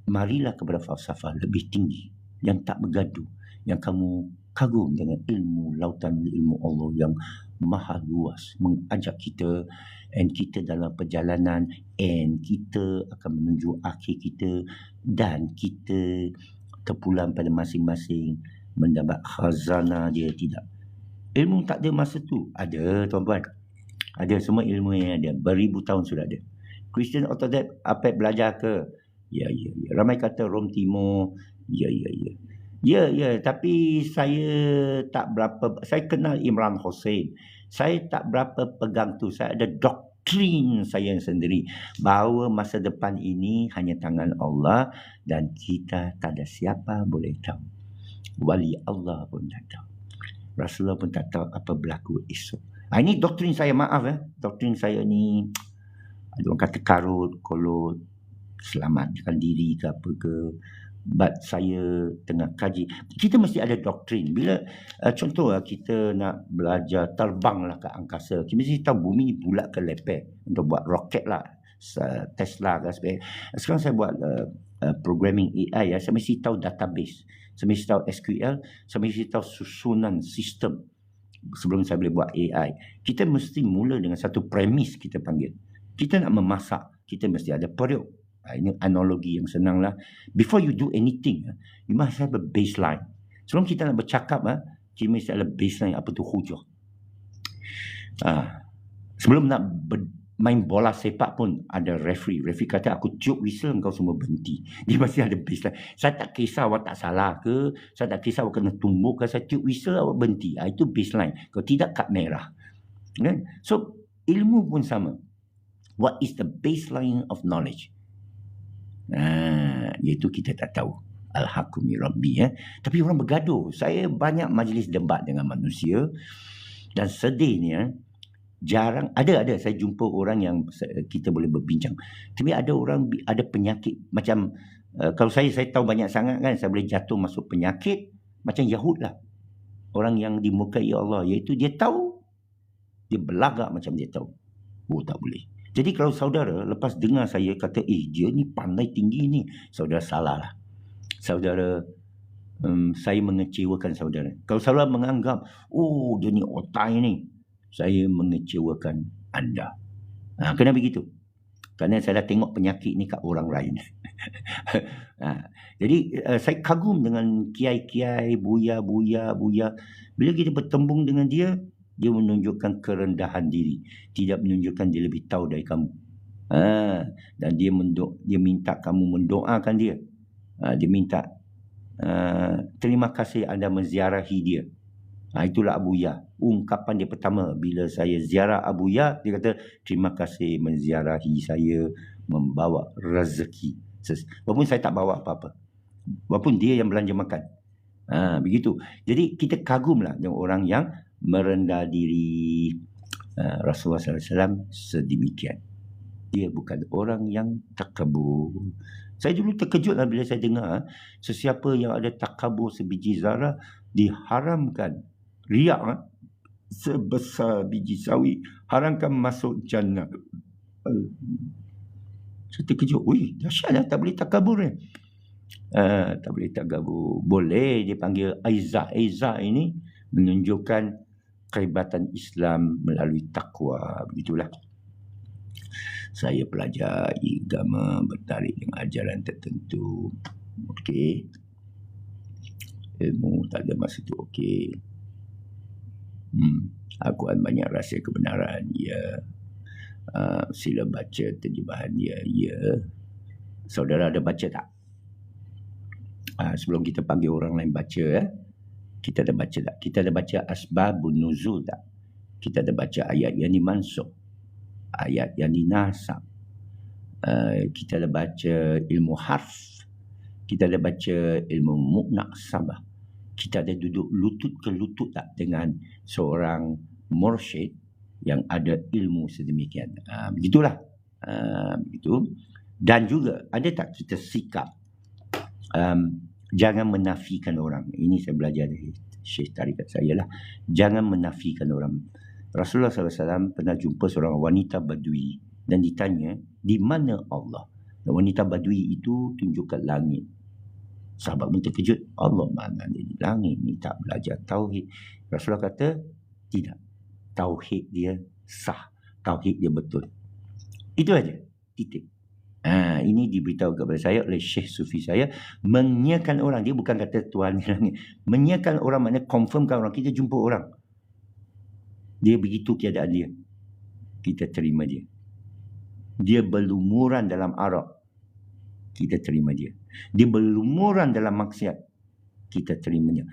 marilah kepada falsafah lebih tinggi yang tak bergaduh, yang kamu kagum dengan ilmu, lautan ilmu Allah yang maha luas, mengajak kita, and kita dalam perjalanan, and kita akan menuju akhir kita, dan kita terpulang pada masing-masing mendapat khazanah dia. Tidak, ilmu tak ada masa tu. Ada tuan-tuan, ada, semua ilmu yang ada, beribu tahun sudah ada. Christian Orthodox apa belajar ke? Ya. Ramai kata Rom Timur. Ya, tapi saya tak berapa, saya kenal Imran Hussein. Saya tak berapa pegang tu. Saya ada doktrin saya sendiri bahawa masa depan ini hanya tangan Allah dan kita tak ada siapa boleh tahu. Wali Allah pun tak tahu. Rasulullah pun tak tahu apa berlaku esok. Ini doktrin saya, maaf doktrin saya ni ada orang kata karut, kolot, selamatkan diri ke apa ke. But saya tengah kaji. Kita mesti ada doktrin. Bila contoh kita nak belajar terbang lah ke angkasa, kita mesti tahu bumi ni bulat ke lepek untuk buat roket lah, Tesla ke sebagainya. Sekarang saya buat programming AI ya, saya mesti tahu database, saya mesti tahu SQL, saya mesti tahu susunan sistem sebelum saya boleh buat AI. Kita mesti mula dengan satu premis, kita panggil. Kita nak memasak, kita mesti ada periuk. Ini analogi yang senang lah. Before you do anything, you must have a baseline. Sebelum kita nak bercakap, kita mesti ada baseline, apa tu hujah. Sebelum nak main bola sepak pun ada referee. Referee kata aku tiup whistle, engkau semua berhenti. Dia mesti ada baseline. Saya tak kisah awak tak salah ke, saya tak kisah awak kena tumbuk ke, saya tiup whistle awak berhenti. Itu baseline. Kalau tidak, kad merah. So ilmu pun sama. What is the baseline of knowledge? Iaitu kita tak tahu. Al-Hakumi Rabbi. Tapi orang bergaduh. Saya banyak majlis debat dengan manusia, dan sedihnya jarang ada saya jumpa orang yang kita boleh berbincang. Tapi ada orang ada penyakit macam kalau saya tahu banyak sangat kan, saya boleh jatuh masuk penyakit macam Yahud lah. Orang yang dimurkai Allah, iaitu dia tahu, dia berlagak macam dia tahu. Tak boleh. Jadi kalau saudara lepas dengar saya kata, dia ni pandai tinggi ni, saudara salah lah. Saudara, saya mengecewakan saudara. Kalau saudara menganggap, dia ni otai ni, saya mengecewakan anda. Kenapa begitu? Kerana saya dah tengok penyakit ni kat orang lain. Jadi saya kagum dengan kiai-kiai, buya. Bila kita bertembung dengan dia, dia menunjukkan kerendahan diri, tidak menunjukkan dia lebih tahu dari kamu. Dan dia minta kamu mendoakan dia. Dia minta terima kasih anda menziarahi dia. Itulah Abu Ya. Ungkapan dia pertama bila saya ziarah Abu Ya, dia kata terima kasih menziarahi saya, membawa rezeki. Walaupun saya tak bawa apa-apa, walaupun dia yang belanja makan. Begitu. Jadi kita kagumlah dengan orang yang merendah diri. Rasulullah SAW sedemikian. Dia bukan orang yang takabur. Saya dulu terkejutlah bila saya dengar sesiapa yang ada takabur sebiji zarah diharamkan, riak sebesar biji sawi, haramkan masuk jannah. Saya terkejut. Dahsyatlah, tak boleh takabur tak boleh takabur. Boleh dipanggil aizah. Aizah ini menunjukkan kehebatan Islam melalui takwa. Begitulah. Saya pelajar agama bertarik dengan ajaran tertentu. Okey. Ilmu tak ada masa tu. Okey. Akuan banyak rahsia kebenaran. Ya. Sila baca terjemahan dia. Ya. Saudara ada baca tak? Sebelum kita panggil orang lain baca, kita ada baca tak? Kita ada baca asbabun nuzul tak? Kita ada baca ayat yang dimansukh, ayat yang dinasab. Kita ada baca ilmu harf. Kita ada baca ilmu mu'naqsabah. Kita ada duduk lutut ke lutut tak dengan seorang mursyid yang ada ilmu sedemikian. Begitulah. Begitu. Dan juga ada tak kita sikap jangan menafikan orang. Ini saya belajar dari Syekh tarikat saya lah. Jangan menafikan orang. Rasulullah SAW pernah jumpa seorang wanita Badui dan ditanya, di mana Allah? Dan wanita Badui itu tunjuk ke langit. Sahabat pun terkejut. Allah mana dia di langit ni tak belajar tauhid. Rasulullah kata, tidak. Tauhid dia sah. Tauhid dia betul. Itu aja. Titik. Ini diberitahu kepada saya oleh Syekh Sufi saya. Menyiarkan orang. Dia bukan kata Tuhan di langit. Menyiarkan orang maknanya confirmkan orang. Kita jumpa orang. Dia begitu keadaan dia. Kita terima dia. Dia berlumuran dalam arak. Kita terima dia. Dia berlumuran dalam maksiat. Kita terimanya.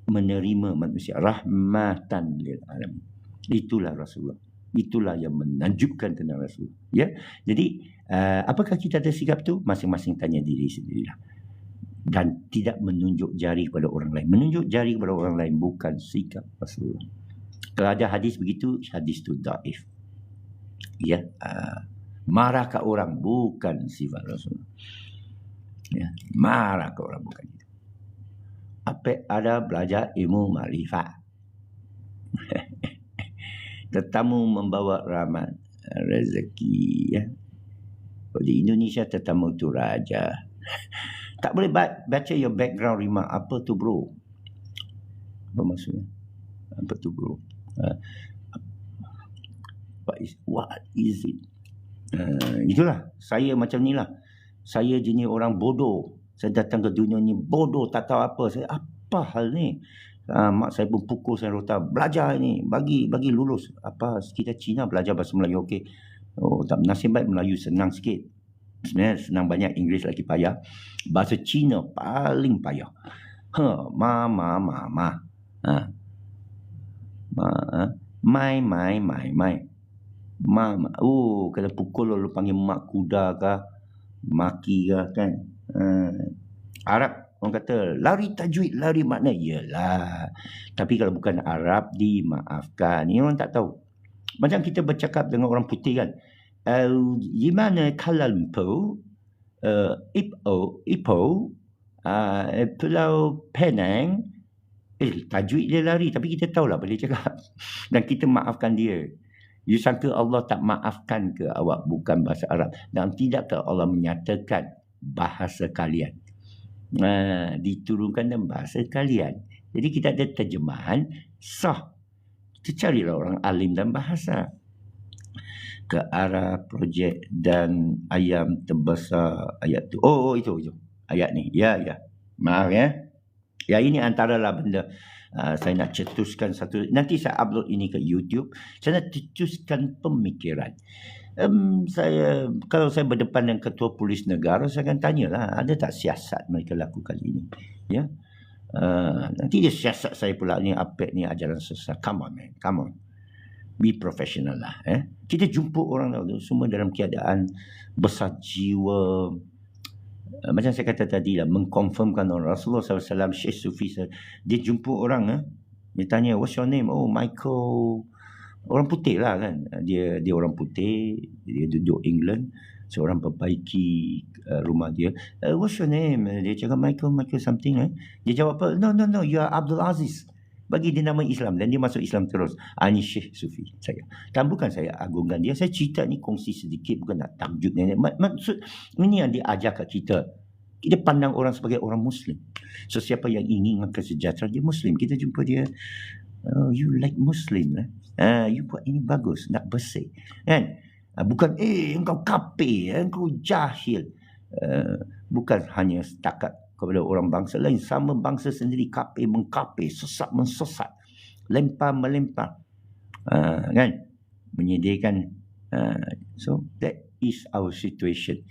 Menerima manusia. Rahmatan lil alamin. Itulah Rasulullah. Itulah yang menunjukkan tentang Rasulullah. Ya. Jadi, apakah kita ada sikap tu? Masing-masing tanya diri sendirilah. Dan tidak menunjuk jari kepada orang lain. Menunjuk jari kepada orang lain bukan sikap Rasulullah. Kalau ada hadis begitu, hadis tu daif. Ya. Marah ke orang bukan sifat Rasulullah. Ya, marah ke orang bukan itu. Apa ada belajar ilmu makrifat. Tetamu membawa rahmat rezeki, ya. Di Indonesia tetamu tu raja. Tak boleh baca your background remark. Apa tu bro? Apa maksudnya? Apa tu bro? What is it? Itulah. Saya macam ni lah. Saya jenis orang bodoh. Saya datang ke dunia ni bodoh, tak tahu apa. Saya apa hal ni? Mak saya pun pukul saya rota. Belajar ni, bagi lulus. Apa kita Cina belajar bahasa Melayu okey. Oh, tak nasib baik Melayu senang sikit. Sebenarnya senang banyak, Inggeris lagi payah. Bahasa Cina paling payah. Ma. Mai. Ma. Oh, kalau pukul lalu panggil mak kuda ke, maki ke kan. Arab orang kata lari tajwid, lari makna. Yalah. Tapi kalau bukan Arab dimaafkan. Ini orang tak tahu. Macam kita bercakap dengan orang putih kan. Gimana Kalampo, Ipoh, Pulau Penang, tajwid dia lari. Tapi kita tahulah apa dia cakap. Dan kita maafkan dia. You sangka Allah tak maafkan ke awak bukan bahasa Arab? Dan tidakkah Allah menyatakan bahasa kalian? Diturunkan dalam bahasa kalian. Jadi kita ada terjemahan sah. Kita carilah orang alim dalam bahasa. Ke arah projek dan ayam terbesar ayat tu. Oh itu. Ayat ni. Ya. Maaf ya. Ya ini antaralah benda. Saya nak cetuskan satu. Nanti saya upload ini ke YouTube. Saya nak cetuskan pemikiran. Kalau saya berdepan dengan ketua polis negara, saya akan tanyalah, ada tak siasat mereka lakukan ini? Ya. Nanti dia siasat saya pula ni, apek ni ajaran sesat. Come on man, come on. Be professional lah. Kita jumpa orang semua dalam keadaan besar jiwa. Macam saya kata tadi lah, mengkonfirmkan orang. Rasulullah SAW, Syekh Sufi, dia jumpa orang, dia tanya, what's your name? Oh, Michael. Orang putih lah kan. Dia orang putih, dia duduk England. Seorang perbaiki rumah dia. What's your name? Dia cakap Michael something. Dia jawab apa? No, you are Abdul Aziz. Bagi dia nama Islam dan dia masuk Islam terus. Ini Syekh Sufi saya. Dan bukan saya agungkan dia. Saya cerita ni kongsi sedikit, bukan nak tajuk ni. Maksud ini yang dia ajar kat kita. Kita pandang orang sebagai orang Muslim. So siapa yang ingin kesejahteraan, dia Muslim. Kita jumpa dia, you like Muslim lah. You buat ini bagus, nak bersih. Kan? Bukan, engkau kafir, engkau jahil. Bukan hanya setakat kepada orang bangsa lain. Sama bangsa sendiri kafir mengkafir, sesat mensesat, lempar melempar. Kan? Menyediakan. So that is our situation.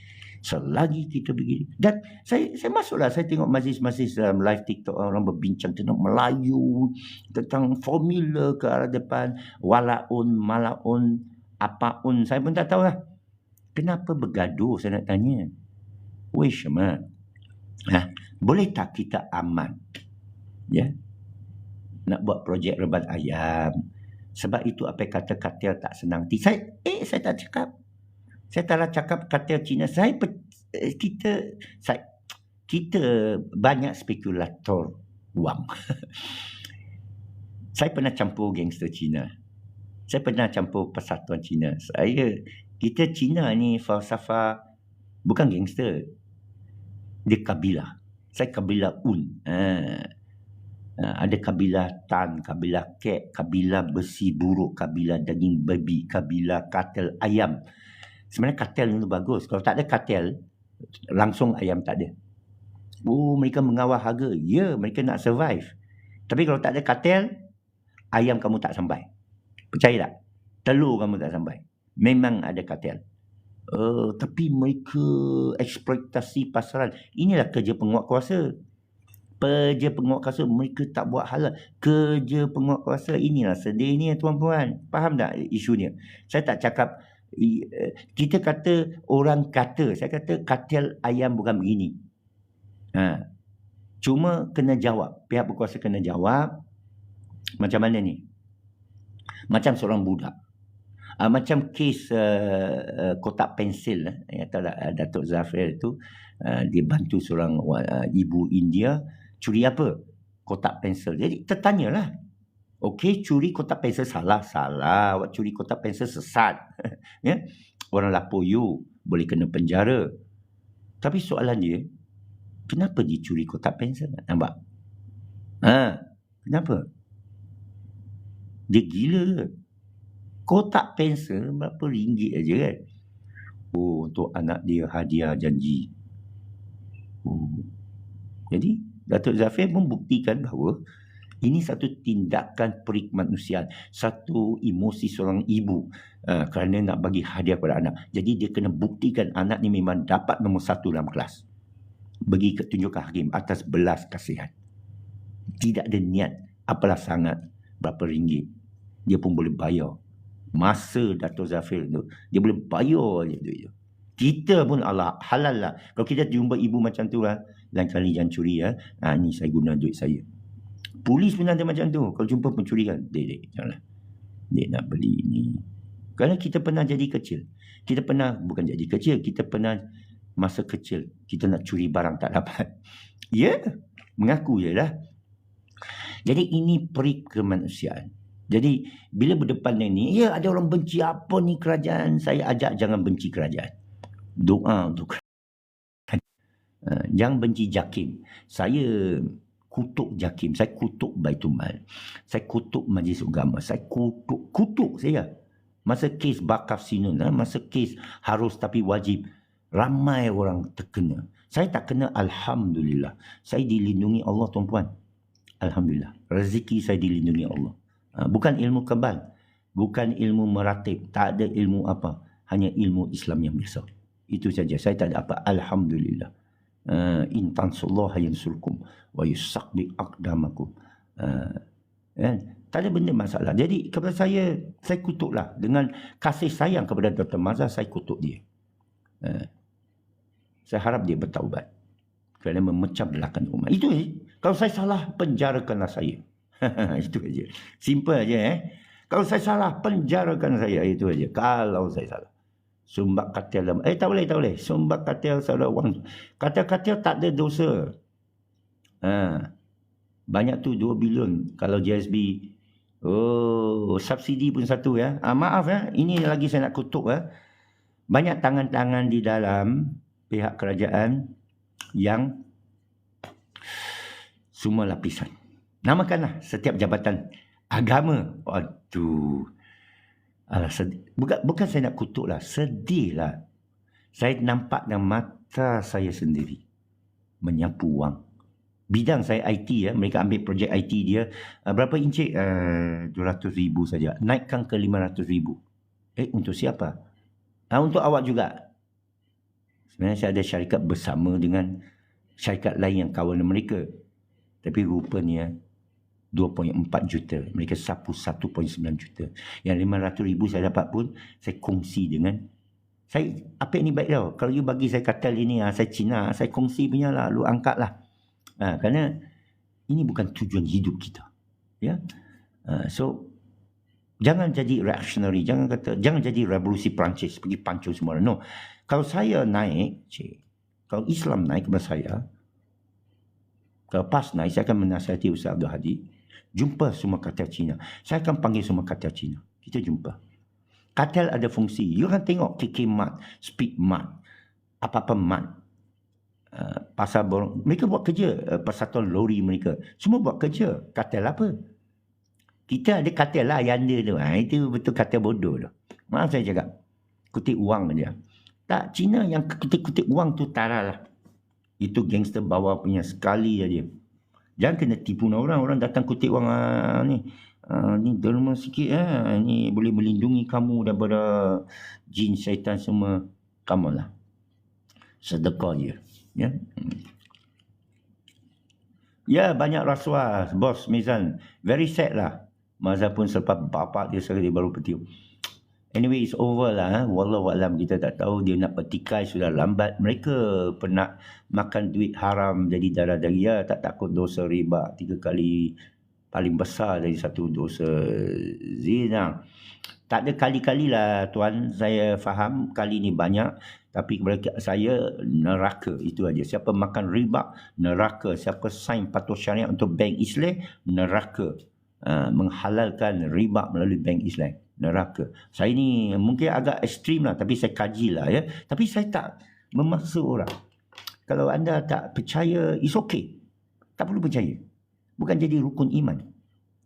Selagi kita begini. Dan saya masuklah, saya tengok majlis-majlis dalam live TikTok, orang berbincang tentang Melayu, tentang formula ke arah depan, walaun, malaun, apaun. Saya pun tak tahu lah. Kenapa bergaduh, saya nak tanya. Wishma. Boleh tak kita aman? Ya. Nak buat projek rebat ayam. Sebab itu apa kata katil tak senang. Saya tak cakap. Saya tak cakap kata Cina. Kita banyak spekulator wang. Saya pernah campur gangster Cina. Saya pernah campur persatuan Cina. Kita Cina ni falsafah bukan gangster. Dia kabilah. Saya kabilah Un. Ada kabilah Tan, kabilah Kek, kabilah besi buruk, kabilah daging babi, kabilah katel ayam. Sebenarnya katel itu bagus. Kalau tak ada katel, langsung ayam tak ada. Oh, mereka mengawal harga. Ya, mereka nak survive. Tapi kalau tak ada katel, ayam kamu tak sampai. Percaya tak? Telur kamu tak sampai. Memang ada katel. Tapi mereka eksploitasi pasaran. Inilah kerja penguat kuasa. Kerja penguat kuasa, mereka tak buat halal. Kerja penguat kuasa inilah sedihnya tuan-puan. Faham tak isunya? Saya tak cakap, kita kata orang kata. Saya kata katel ayam bukan begini. Cuma kena jawab. Pihak berkuasa kena jawab. Macam mana ni? Macam seorang budak. Macam kes kotak pensil. Datuk Zafir tu, dia bantu seorang ibu India curi apa? Kotak pensel. Jadi tertanyalah. Okey, curi kotak pensel salah. Awak curi kotak pensel sesat. Ya? Orang lapor you, boleh kena penjara. Tapi soalan dia, kenapa dia curi kotak pensel? Nampak? Kenapa? Dia gila ke? Kotak pensel berapa ringgit aja kan? Untuk anak dia hadiah janji. Jadi Datuk Zafir membuktikan bahawa ini satu tindakan perikmanusiaan, satu emosi seorang ibu kerana nak bagi hadiah kepada anak. Jadi dia kena buktikan anak ni memang dapat nombor 1 dalam kelas. Bagi tunjukkan hakim atas belas kasihan. Tidak ada niat apalah sangat berapa ringgit. Dia pun boleh bayar. Masa Datuk Zafir tu, dia boleh bayar je duit tu. Kita pun Allah halal lah. Kalau kita jumpa ibu macam tu lain kali jangan curi ni saya guna duit saya. Polis pun ada macam tu. Kalau jumpa pencurian, dek janganlah. Dek nak beli ni. Kerana kita pernah jadi kecil. Kita pernah, bukan jadi kecil, kita pernah masa kecil kita nak curi barang tak dapat. Ya, mengaku je lah. Jadi ini peri kemanusiaan. Jadi bila berdepan dengan ni, ada orang benci apa ni kerajaan. Saya ajak jangan benci kerajaan. Doa untuk kerajaan. Jangan benci JAKIM. Saya kutuk JAKIM, saya kutuk Baitul Mal, saya kutuk Majlis Agama, saya kutuk saya. Masa kes Bakaf Sinun, masa kes harus tapi wajib, ramai orang terkena. Saya tak kena, Alhamdulillah. Saya dilindungi Allah tuan-puan. Alhamdulillah. Rezeki saya dilindungi Allah. Bukan ilmu kebal, bukan ilmu meratib, tak ada ilmu apa, hanya ilmu Islam yang biasa. Itu saja, saya tak ada apa. Alhamdulillah. In tansullaha yansurkum wa yusaqbi aqdamakum. Tak ada benda masalah. Jadi kepada saya kutuklah dengan kasih sayang kepada Dr. Mazhar, saya kutuk dia. Saya harap dia bertaubat kerana memecah belahkan umat. Itu je. Kalau saya salah, penjarakanlah saya. Itu aja. Simple aja. Kalau saya salah, penjarakan saya. Itu aja. Kalau saya salah. Sumbak katil tak boleh. Sumbak katil saudara wang. Katil tak ada dosa. Banyak tu 2 bilion. Kalau JSB, subsidi pun satu ya. Maaf ya, ini lagi saya nak kutuk ya. Banyak tangan-tangan di dalam pihak kerajaan yang semua lapisan. Namakanlah setiap jabatan agama. Aduh. Bukan saya nak kutuk lah, sedih lah. Saya nampak dengan mata saya sendiri menyapu wang. Bidang saya IT ya, mereka ambil projek IT dia. Berapa encik? 200,000 saja. Naikkan ke 500,000. Untuk siapa? Untuk awak juga. Sebenarnya saya ada syarikat bersama dengan syarikat lain yang kawan mereka. Tapi rupanya 2.4 juta. Mereka sapu 1.9 juta. Yang 500,000 saya dapat pun, saya kongsi dengan saya. Apa ini baik tau. Kalau you bagi saya katal ini, saya Cina, saya kongsi punya lah. Lu angkat lah. Kerana ini bukan tujuan hidup kita. Ya. So, jangan jadi reactionary. Jangan jadi revolusi Perancis. Pergi pancung semua. No. Kalau saya naik, kalau Islam naik kepada saya, kalau PAS naik, saya akan menasihati Ustaz Abdul Hadi. Jumpa semua katil Cina. Saya akan panggil semua katil Cina. Kita jumpa. Katil ada fungsi. You akan tengok KK Mart, Speed Mart, apa-apa Mart. pasar borong. Mereka buat kerja, persatuan lori mereka. Semua buat kerja. Kartel apa? Kita ada kartel lah Yanda tu. Itu betul kartel bodoh tu. Maaf saya cakap. Kutip wang dia. Tak, Cina yang kutip-kutip wang tu Tara lah. Itu gangster bawah punya sekali aja. Jangan kena tipu orang. Orang datang kutip wang ni. Ni derma sikit ni boleh melindungi kamu daripada jin syaitan semua. Kamu lah. Sedekah je. Ya. Ya, banyak rasuah. Bos Mizan. Very sad lah. Mazhar pun selepas bapak dia sekali baru petiup. Anyway, it's over lah. Wallahualam, kita tak tahu dia nak petikai sudah lambat. Mereka pernah makan duit haram jadi darah-darah. Tak takut dosa riba 3 kali paling besar dari satu dosa zina. Tak ada kali-kali lah tuan, saya faham kali ni banyak. Tapi kepada saya, neraka itu aja. Siapa makan riba, neraka. Siapa sign patuh syariat untuk bank Islam, neraka. Menghalalkan riba melalui bank Islam, neraka. Saya ni mungkin agak ekstrim lah, tapi saya kaji lah ya. Tapi saya tak memaksa orang. Kalau anda tak percaya, it's okay. Tak perlu percaya. Bukan jadi rukun iman.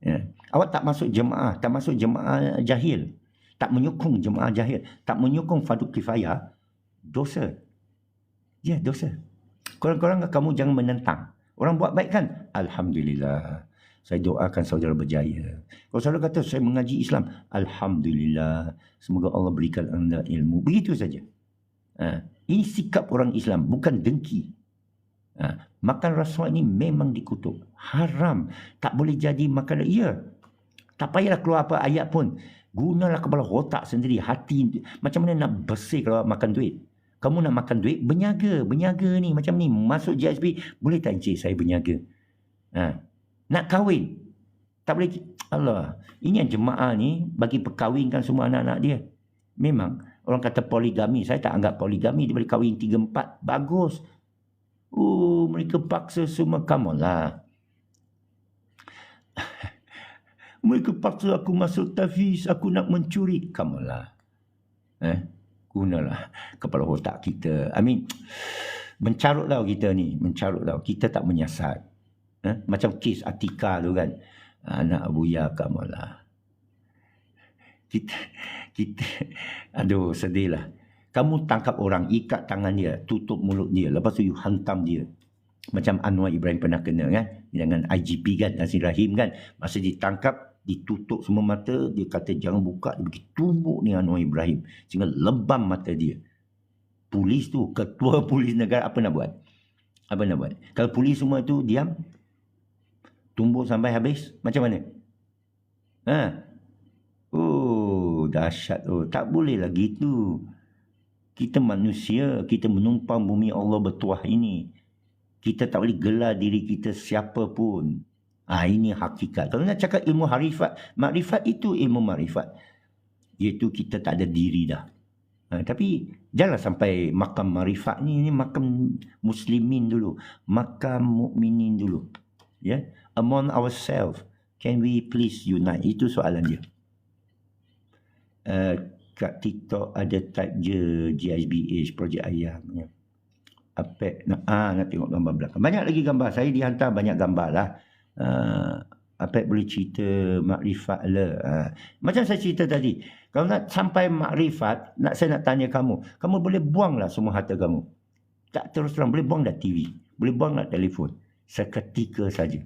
Ya. Awak tak masuk jemaah jahil. Tak menyokong jemaah jahil. Tak menyokong fardu kifayah. Dosa. Ya, dosa. Korang-korang kamu jangan menentang. Orang buat baik kan? Alhamdulillah. Saya doakan saudara berjaya. Kalau saudara kata saya mengaji Islam, Alhamdulillah. Semoga Allah berikan anda ilmu. Begitu saja. Ini sikap orang Islam, bukan dengki. Makan rasuah ini memang dikutuk. Haram. Tak boleh jadi makanan. Ya. Tak payahlah keluar apa ayat pun. Gunalah kepala otak sendiri, hati. Macam mana nak bersih kalau makan duit? Kamu nak makan duit, berniaga. Berniaga ni macam ni. Masuk JSB, boleh tak encik saya berniaga? Nak kahwin. Tak boleh. Allah. Ini yang jemaah ni bagi perkahwinkan semua anak-anak dia. Memang. Orang kata poligami. Saya tak anggap poligami. Dia boleh kahwin 3-4. Bagus. Mereka paksa semua. Come on lah. Mereka paksa aku masuk tafiz. Aku nak mencuri. Come on lah. Gunalah kepala otak kita. Mencarutlah kita ni. Mencarutlah. Kita tak menyiasat. Macam kes Atika tu kan. Anak Abuya, kamu lah. Kita aduh, sedih lah. Kamu tangkap orang, ikat tangan dia, tutup mulut dia. Lepas tu you hantam dia. Macam Anwar Ibrahim pernah kena kan. Dengan IGP kan, Nasir Rahim kan. Masa ditangkap, ditutup semua mata. Dia kata jangan buka. Dia pergi tumbuk ni Anwar Ibrahim. Sehingga lebam mata dia. Polis tu, ketua polis negara apa nak buat? Apa nak buat? Kalau polis semua tu diam, tumbuk sampai habis, macam mana? Dahsyat. Tak boleh lah gitu. Kita manusia, kita menumpang bumi Allah bertuah ini. Kita tak boleh gelar diri kita siapa pun. Ini hakikat. Kalau nak cakap ilmu makrifat itu ilmu makrifat. Iaitu kita tak ada diri dah. Tapi janganlah sampai makam makrifat ni makam muslimin dulu. Makam mukminin dulu. Ya. Among ourselves, can we please unite? Itu soalan dia. Kat TikTok ada type je GSBH projek ayam. Ya. Apek nak tengok gambar belakang. Banyak lagi gambar. Saya dihantar banyak gambar lah. Apek boleh cerita makrifat lah. Macam saya cerita tadi. Kalau nak sampai makrifat, saya nak tanya kamu. Kamu boleh buanglah semua harta kamu. Tak terus terang. Boleh buang dah TV. Boleh buang dah telefon. Seketika saja.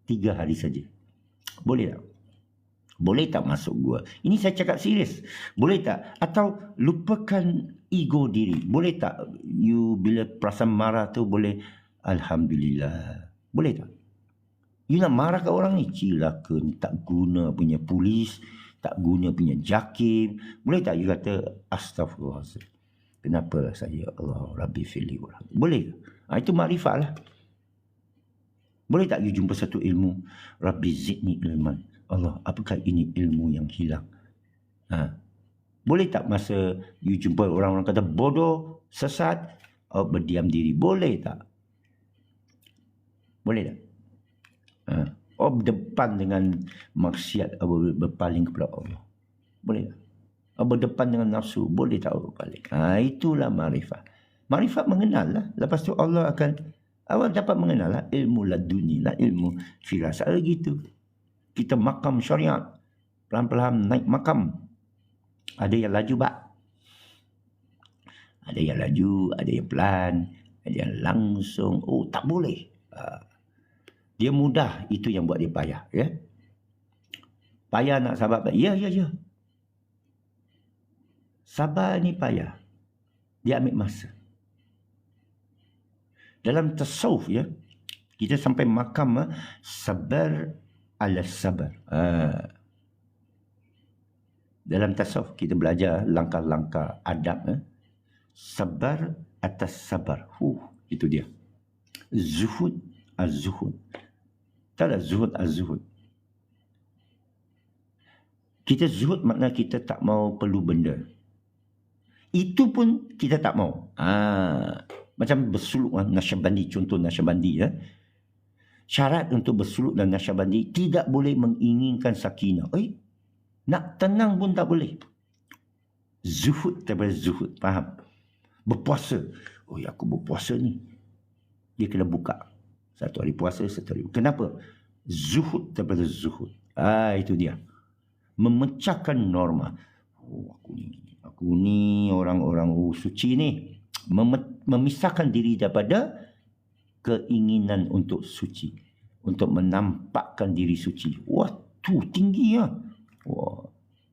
3 hari saja. Boleh tak? Boleh tak masuk gua? Ini saya cakap serius. Boleh tak? Atau lupakan ego diri. Boleh tak? You bila perasaan marah tu boleh, Alhamdulillah. Boleh tak? You nak marah kat orang ni? Cilaka ni. Tak guna punya polis. Tak guna punya jakim. Boleh tak you kata, Astaghfirullahaladzim. Kenapa saya? Allah Rabbi fili. Boleh. Itu makrifat lah. Boleh tak you jumpa satu ilmu? Rabbi zidni ilman. Allah, apakah ini ilmu yang hilang? Boleh tak masa you jumpa orang-orang kata bodoh, sesat, berdiam diri? Boleh tak? Boleh tak? Berdepan dengan maksiat, berpaling kepada Allah. Boleh tak? Berdepan dengan nafsu, boleh tak berpaling? Itulah makrifat. Makrifat mengenal lah. Lepas tu Allah akan, awak dapat mengenal lah ilmu laduni lah, ilmu firasat gitu. Kita makam syariat, pelan-pelan naik makam. Ada yang laju bak, ada yang laju, ada yang pelan, ada yang langsung. Oh, tak boleh. Dia mudah, itu yang buat dia payah. Ya? Payah nak sabar. Ya. Sabar ni payah. Dia ambil masa. Dalam tasawuf ya, kita sampai makam sabar ala sabar. Dalam tasawuf kita belajar langkah-langkah adab. Sabar atas sabar. Itu dia. Zuhud az-zuhud. Tak ada zuhud az-zuhud. Kita zuhud makna kita tak mau perlu benda. Itu pun kita tak mau. Macam bersuluk Naqsyabandi, contoh Naqsyabandi ya. Syarat untuk bersuluk dan Naqsyabandi tidak boleh menginginkan sakinah. Nak tenang pun tak boleh. Zuhud daripada zuhud, faham? Berpuasa. Aku berpuasa ni. Dia kena buka. Satu hari puasa, satu hari. Kenapa? Zuhud daripada zuhud. Itu dia. Memecahkan norma. Aku ni orang-orang suci ni. Memisahkan diri daripada keinginan untuk suci. Untuk menampakkan diri suci. Tu tinggi ya.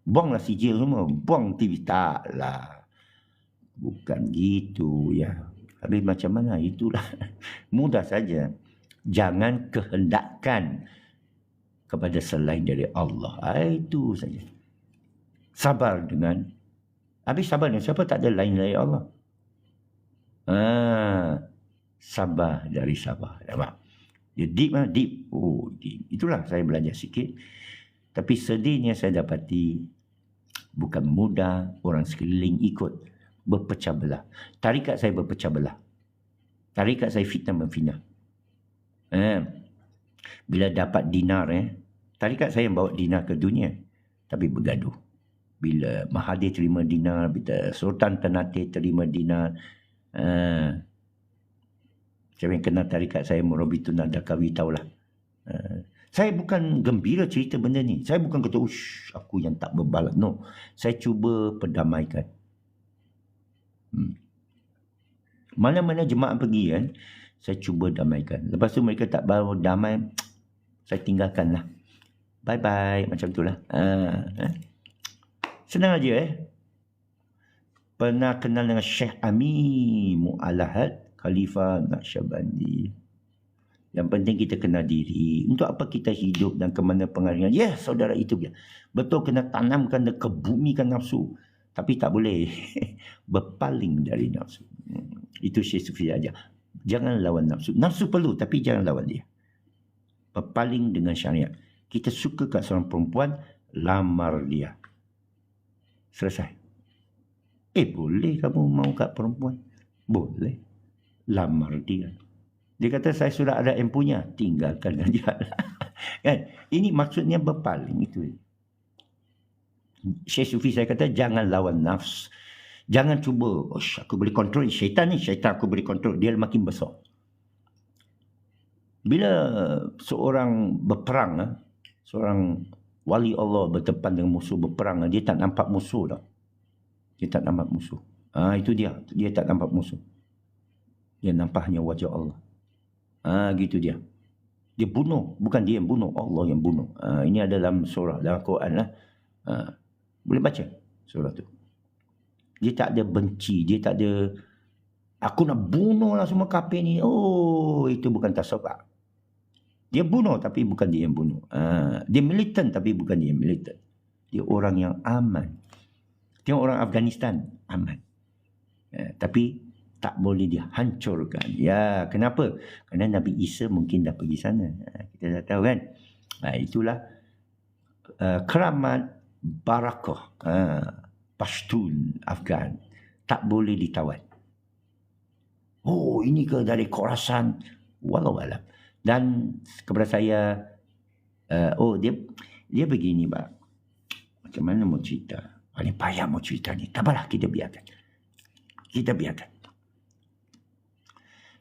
Buanglah sijil semua. Buang TV. Taklah. Bukan gitu ya. Habis macam mana? Itulah. Mudah saja. Jangan kehendakkan kepada selain dari Allah. Itu saja. Sabar dengan. Habis sabar dengan siapa? Tak ada lain dari Allah. Sabar dari sabar. Dia deep lah. Deep. Deep. Itulah saya belajar sikit. Tapi sedihnya saya dapati bukan mudah orang sekeliling ikut. Berpecah belah. Tarikat saya berpecah belah. Tarikat saya fitnah memfitnah. Bila dapat dinar, tarikat saya bawa dinar ke dunia. Tapi bergaduh. Bila Mahathir terima dinar, bila Sultan Ternate terima dinar. Siapa yang kenal tarikat saya, Murabitun Nadakawi, tahulah. Saya bukan gembira cerita benda ni. Saya bukan kata, aku yang tak berbalat. No. Saya cuba perdamaikan. Mana-mana jemaah pergi kan, saya cuba damaikan. Lepas tu mereka tak baru damai, saya tinggalkan lah. Bye-bye. Macam tu lah. Senang aja Pernah kenal dengan Syekh Ami Mu'alahad, Khalifah Naqsyabandi. Yang penting kita kenal diri. Untuk apa kita hidup dan ke mana pengalihan. Saudara, itu dia. Betul kena tanamkan dan kebumikan nafsu. Tapi tak boleh berpaling dari nafsu. Itu Syekh Sufi aja. Jangan lawan nafsu. Nafsu perlu tapi jangan lawan dia. Berpaling dengan syariat. Kita suka kat seorang perempuan, lamar dia. Selesai. Boleh kamu mau kat perempuan? Boleh. Lamar dia. Dia kata saya sudah ada yang punya. Tinggalkan dia. Kan? Ini maksudnya berpaling. Itu. Syekh Sufi saya kata jangan lawan nafs. Jangan cuba, aku boleh kontrol syaitan ni, syaitan aku boleh kontrol. Dia makin besar. Bila seorang berperang, seorang wali Allah berdepan dengan musuh berperang, dia tak nampak musuh dah. Dia tak nampak musuh. Itu dia. Dia tak nampak musuh. Dia nampak hanya wajah Allah. Gitu dia. Dia bunuh. Bukan dia yang bunuh. Allah yang bunuh. Ini ada dalam surah, dalam Quran lah. Boleh baca surah tu. Dia tak ada benci. Dia tak ada, aku nak bunuh lah semua kafir ni. Itu bukan tasawuf. Dia bunuh tapi bukan dia yang bunuh. Dia militan tapi bukan dia yang militan. Dia orang yang aman. Tengok orang Afghanistan, aman. Tapi tak boleh dihancurkan. Ya, kenapa? Kerana Nabi Isa mungkin dah pergi sana. Kita dah tahu kan. Itulah keramat barakah. Pashtun Afghan tak boleh ditawan. Ini ke dari Khorasan, wallahualam. Dan kepada saya, dia begini, Pak. Macam mana mau cerita? Ini payah mau cerita ni. Tak apalah, kita biarkan.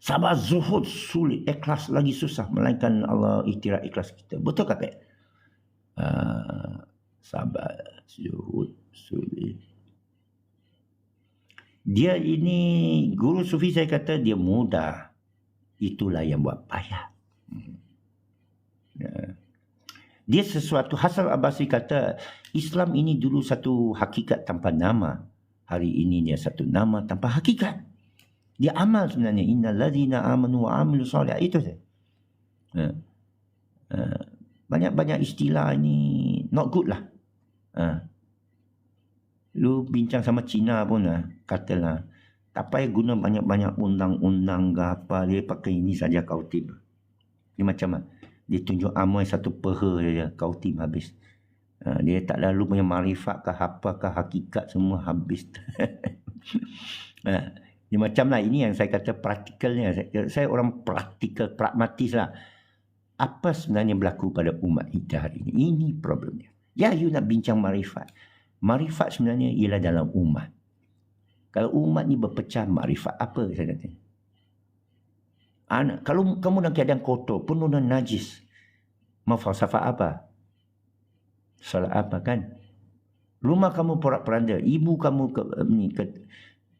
Sabar zuhud sulit, ikhlas lagi susah. Melainkan Allah iktiraf ikhlas kita. Betul kata? Sabar, zuhud, sulit. Dia ini, guru sufi saya kata dia mudah. Itulah yang buat payah. Dia sesuatu, Hasan Abbasi kata, Islam ini dulu satu hakikat tanpa nama. Hari ini dia satu nama tanpa hakikat. Dia amal sebenarnya. Innal ladzina amanu wa amilu sholih. Itu saja. Banyak-banyak istilah ini not good lah. Lu bincang sama Cina pun katalah, tak payah guna banyak-banyak undang-undang ke apa, dia pakai ini saja kautib. Dia macam dia tunjuk amal satu peha saja, kautib habis. Dia tak lalu punya marifat ke apa ke hakikat, semua habis. Dia macam lah, ini yang saya kata praktikalnya. Saya orang praktikal, pragmatis lah. Apa sebenarnya berlaku pada umat kita hari ini? Ini problemnya. Ya, you nak bincang marifat. Marifat sebenarnya ialah dalam umat. Kalau umat ni berpecah, marifat apa saya kata? Kalau kamu dalam keadaan kotor, penuh dengan najis, mau falsafah apa? Salah apa kan? Rumah kamu porak-poranda, ibu kamu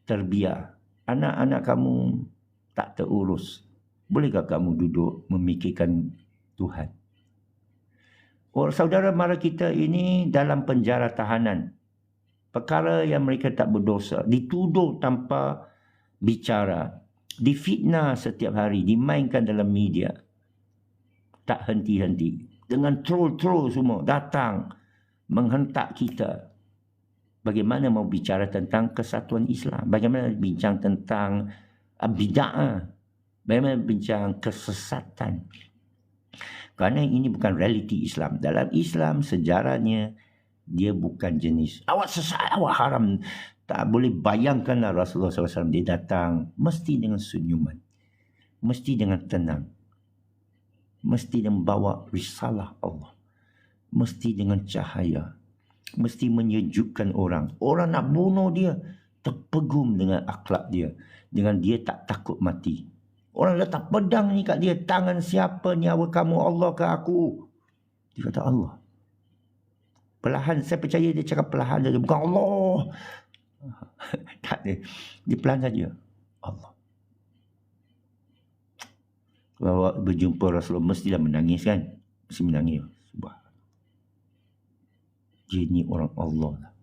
terbiar, anak-anak kamu tak terurus. Bolehkah kamu duduk memikirkan Tuhan? Saudara mara kita ini dalam penjara tahanan. Perkara yang mereka tak berdosa. Dituduh tanpa bicara. Difitnah setiap hari. Dimainkan dalam media. Tak henti-henti. Dengan troll-troll semua datang menghentak kita. Bagaimana mau bicara tentang kesatuan Islam? Bagaimana bincang tentang bid'ah? Bagaimana bincang kesesatan? Kerana ini bukan realiti Islam. Dalam Islam sejarahnya dia bukan jenis awak sesat, awak haram. Tak boleh bayangkanlah Rasulullah SAW dia datang mesti dengan senyuman, mesti dengan tenang, mesti dia membawa risalah Allah, mesti dengan cahaya, mesti menyejukkan orang. Orang nak bunuh dia terpegum dengan akhlak dia, dengan dia tak takut mati. Orang letak pedang ni kat dia, tangan siapa nyawa kamu, Allah ke aku? Dia kata Allah. Perlahan, saya percaya dia cakap perlahan saja, bukan Allah. Tak ada. Dia perlahan saja. Allah. Kalau berjumpa Rasulullah, mestilah menangis kan? Mesti menangis. Subhanallah. Dia ni orang Allah lah.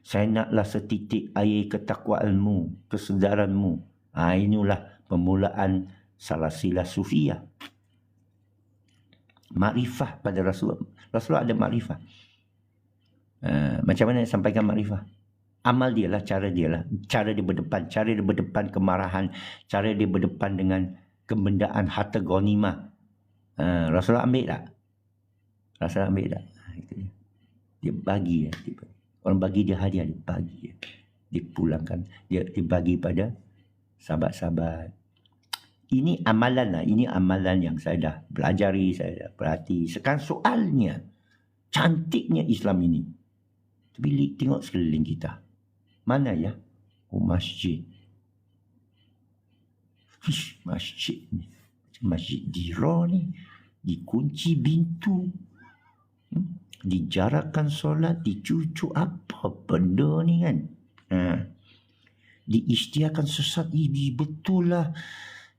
Saya naklah setitik air ketakwaanmu, kesedaranmu. Inilah permulaan salasilah sufiyah. Makrifah pada Rasulullah. Rasulullah ada makrifah. Macam mana nak sampaikan makrifah? Amal dia lah, cara dia lah. Cara dia berdepan kemarahan. Cara dia berdepan dengan kebendaan harta ghanimah. Rasulullah ambil tak? Rasulullah ambil tak? Dia bagi. Orang bagi dia hadiah, dia bagi. Dia pulangkan. Dia bagi pada sahabat-sahabat. Ini amalan lah. Ini amalan yang saya dah pelajari, saya dah perhati. Sekarang soalnya, cantiknya Islam ini. Tapi tengok sekeliling kita. Mana ya? Oh, masjid. Masjid ni. Masjid Dira ni. Dikunci pintu. Dijarakkan solat. Dicucuk apa benda ni kan? Diisytiharkan sesat. Ini betul lah.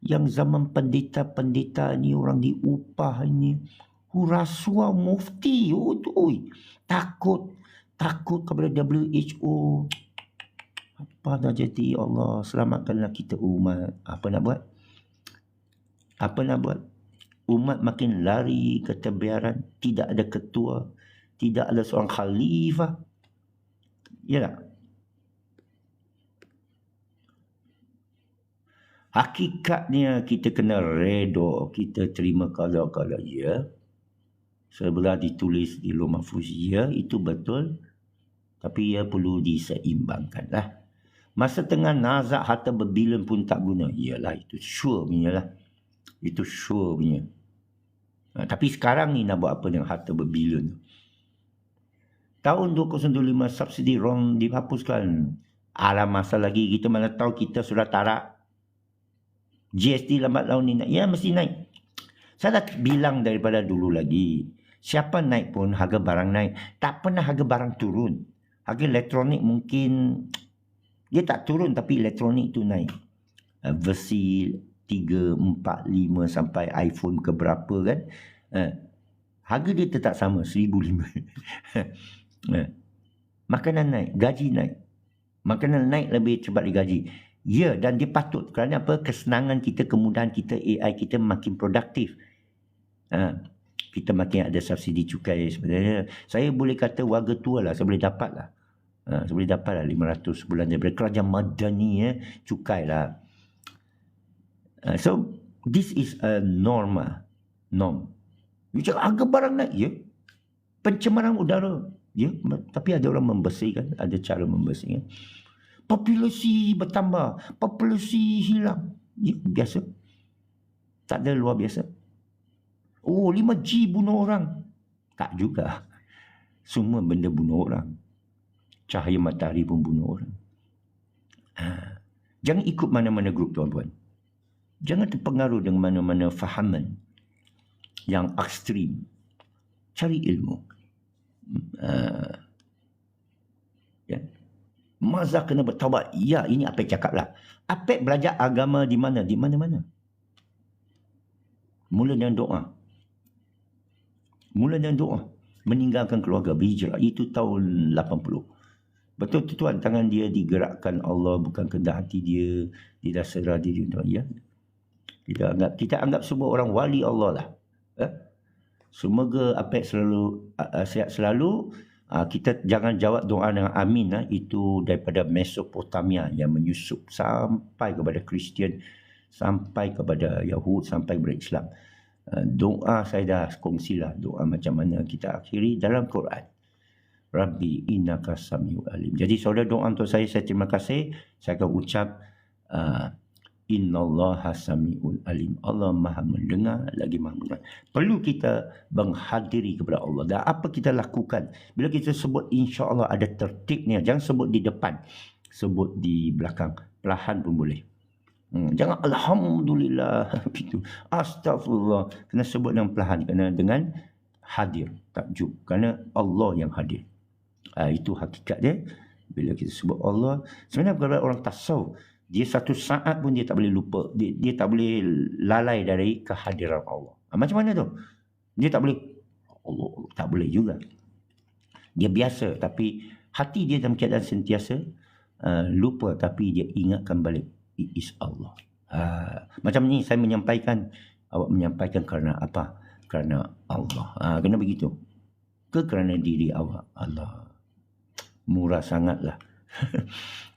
Yang zaman pendeta-pendeta ni orang diupah ini. Rasuah mufti. Takut kepada WHO. Apa dah jadi? Allah selamatkanlah kita umat. Apa nak buat? Umat makin lari ke tebiaran. Tidak ada ketua. Tidak ada seorang khalifah. Ya tak? Hakikatnya kita kena redha, kita terima kalau ya. Sebelah ditulis di Lauh Mahfuz, ya itu betul. Tapi ia perlu diseimbangkan lah. Masa tengah nazak harta berbilion pun tak guna. Iyalah itu sure punya lah. Itu sure punya. Tapi sekarang ni nak buat apa dengan harta berbilion? Tahun 2005 subsidi RON dihapuskan. Alah masa lagi kita mana tahu kita sudah tarak. GST lambat laun ni naik. Ya, mesti naik. Saya dah bilang daripada dulu lagi. Siapa naik pun harga barang naik. Tak pernah harga barang turun. Harga elektronik mungkin dia tak turun tapi elektronik tu naik. Versi 3, 4, 5 sampai iPhone ke berapa kan. Harga dia tetap sama 1,500. Makanan naik, gaji naik. Makanan naik lebih cepat digaji. Ya, dan dia patut. Kerana apa? Kesenangan kita, kemudahan kita, AI kita makin produktif. Kita makin ada subsidi cukai sebenarnya. Saya boleh kata warga tua lah, saya boleh dapat lah. Saya boleh dapat lah 500 sebulan daripada kerajaan Madani cukai lah. So, this is a norm. You cakap harga barang naik, ya. Pencemaran udara, ya. Tapi ada orang membersihkan, ada cara membersihkan. Populasi bertambah, populasi hilang. Ya, biasa. Tak ada luar biasa. Oh, 5G bunuh orang. Tak juga. Semua benda bunuh orang. Cahaya matahari pun bunuh orang. Jangan ikut mana-mana grup, tuan-tuan. Jangan terpengaruh dengan mana-mana fahaman yang ekstrim. Cari ilmu. Ya. Mazhab kena bertaubat. Ya, ini Apek cakap lah. Apek belajar agama di mana? Di mana-mana. Mula dengan doa. Meninggalkan keluarga, berhijrah. Itu tahun 80. Betul tuan, tangan dia digerakkan Allah, bukan kehendak hati dia. Dia dah serah diri. Ya. Kita anggap semua orang wali Allah lah. Semoga Apek selalu sihat selalu. Kita jangan jawab doa dengan amin. Itu daripada Mesopotamia yang menyusup sampai kepada Kristian, sampai kepada Yahud, sampai kepada Islam. Doa saya dah kongsilah doa macam mana kita akhiri dalam Quran. Rabbi innaka samiul alim. Jadi saudara doa untuk saya terima kasih. Saya akan ucap innallaha samiul alim. Allah Maha mendengar lagi Maha mendengar. Perlu kita menghadiri kepada Allah. Dan apa kita lakukan? Bila kita sebut insya-Allah ada tertibnya, jangan sebut di depan, sebut di belakang. Perlahan pun boleh. Jangan alhamdulillah gitu. Astagfirullah. Kena sebut dengan perlahan, kena dengan hadir, takjub. Kerana Allah yang hadir. Itu hakikat dia. Bila kita sebut Allah, sebenarnya kalau orang tasawuf, dia satu saat pun dia tak boleh lupa. Dia tak boleh lalai dari kehadiran Allah. Macam mana tu? Dia tak boleh. Allah tak boleh juga. Dia biasa. Tapi hati dia dalam keadaan sentiasa lupa. Tapi dia ingatkan balik. It is Allah. Macam ni saya menyampaikan. Awak menyampaikan kerana apa? Kerana Allah. Kena begitu. Ke kerana diri awak? Allah. Murah sangatlah.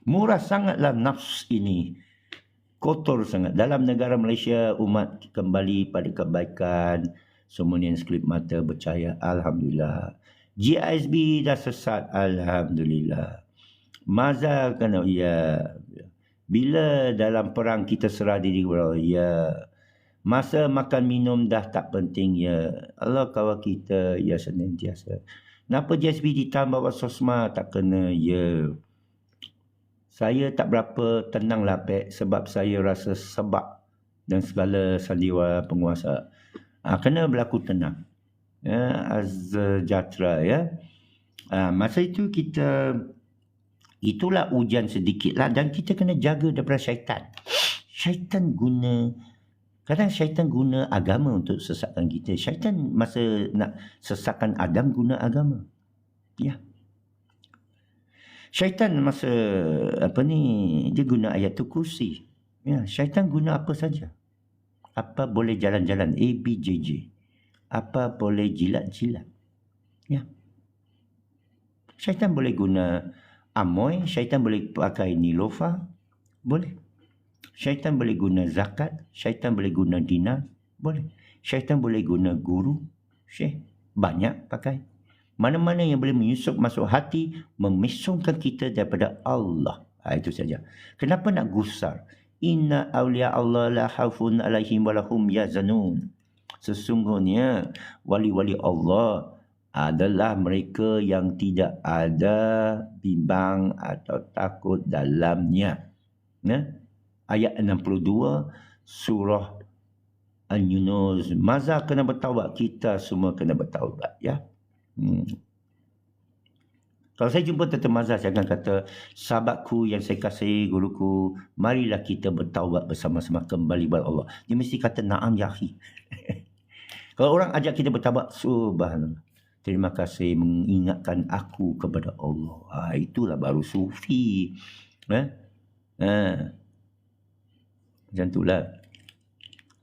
Murah sangatlah nafs ini. Kotor sangat. Dalam negara Malaysia, umat kembali pada kebaikan. Semuanya sekelip mata bercahaya. Alhamdulillah. GISB dah sesat. Alhamdulillah. Mazhar kena, ya. Bila dalam perang kita serah diri kepada Allah, ya. Masa makan minum dah tak penting, ya. Allah kawal kita, ya senantiasa. Kenapa GSB ditambah sosma tak kena, ya. Saya tak berapa tenang lah, Pek, sebab saya rasa sebab dan segala sandiwara penguasa. Kena berlaku tenang. Ya, azjatra, ya. Masa itu kita, itulah ujian sedikit lah, dan kita kena jaga daripada syaitan. Syaitan guna, kadang syaitan guna agama untuk sesatkan kita. Syaitan masa nak sesatkan Adam guna agama. Ya. Syaitan masa dia guna ayat tu kursi. Ya, syaitan guna apa saja. Apa boleh jalan-jalan, ABJJ. Apa boleh jilat-jilat. Ya. Syaitan boleh guna amoy, syaitan boleh pakai nilofa, boleh. Syaitan boleh guna zakat, syaitan boleh guna dinar, boleh. Syaitan boleh guna guru, syekh, banyak pakai. Mana-mana yang boleh menyusup masuk hati, memesongkan kita daripada Allah. Itu saja. Kenapa nak gusar? Inna awliya Allah la khawfun alaihim wa lahum yahzanun. Sesungguhnya wali-wali Allah adalah mereka yang tidak ada bimbang atau takut dalamnya. Ayat 62 surah Al-Yunus. Mazhar kena bertaubat, kita semua kena bertaubat, ya. Kalau saya jumpa Tuan Mazhar, saya akan kata, sahabatku yang saya kasihi, guruku, marilah kita bertaubat bersama-sama kembali kepada Allah. Dia mesti kata, na'am ya akhi. Kalau orang ajak kita bertaubat, subhanallah, terima kasih mengingatkan aku kepada Allah. Itulah baru sufi. Macam itulah.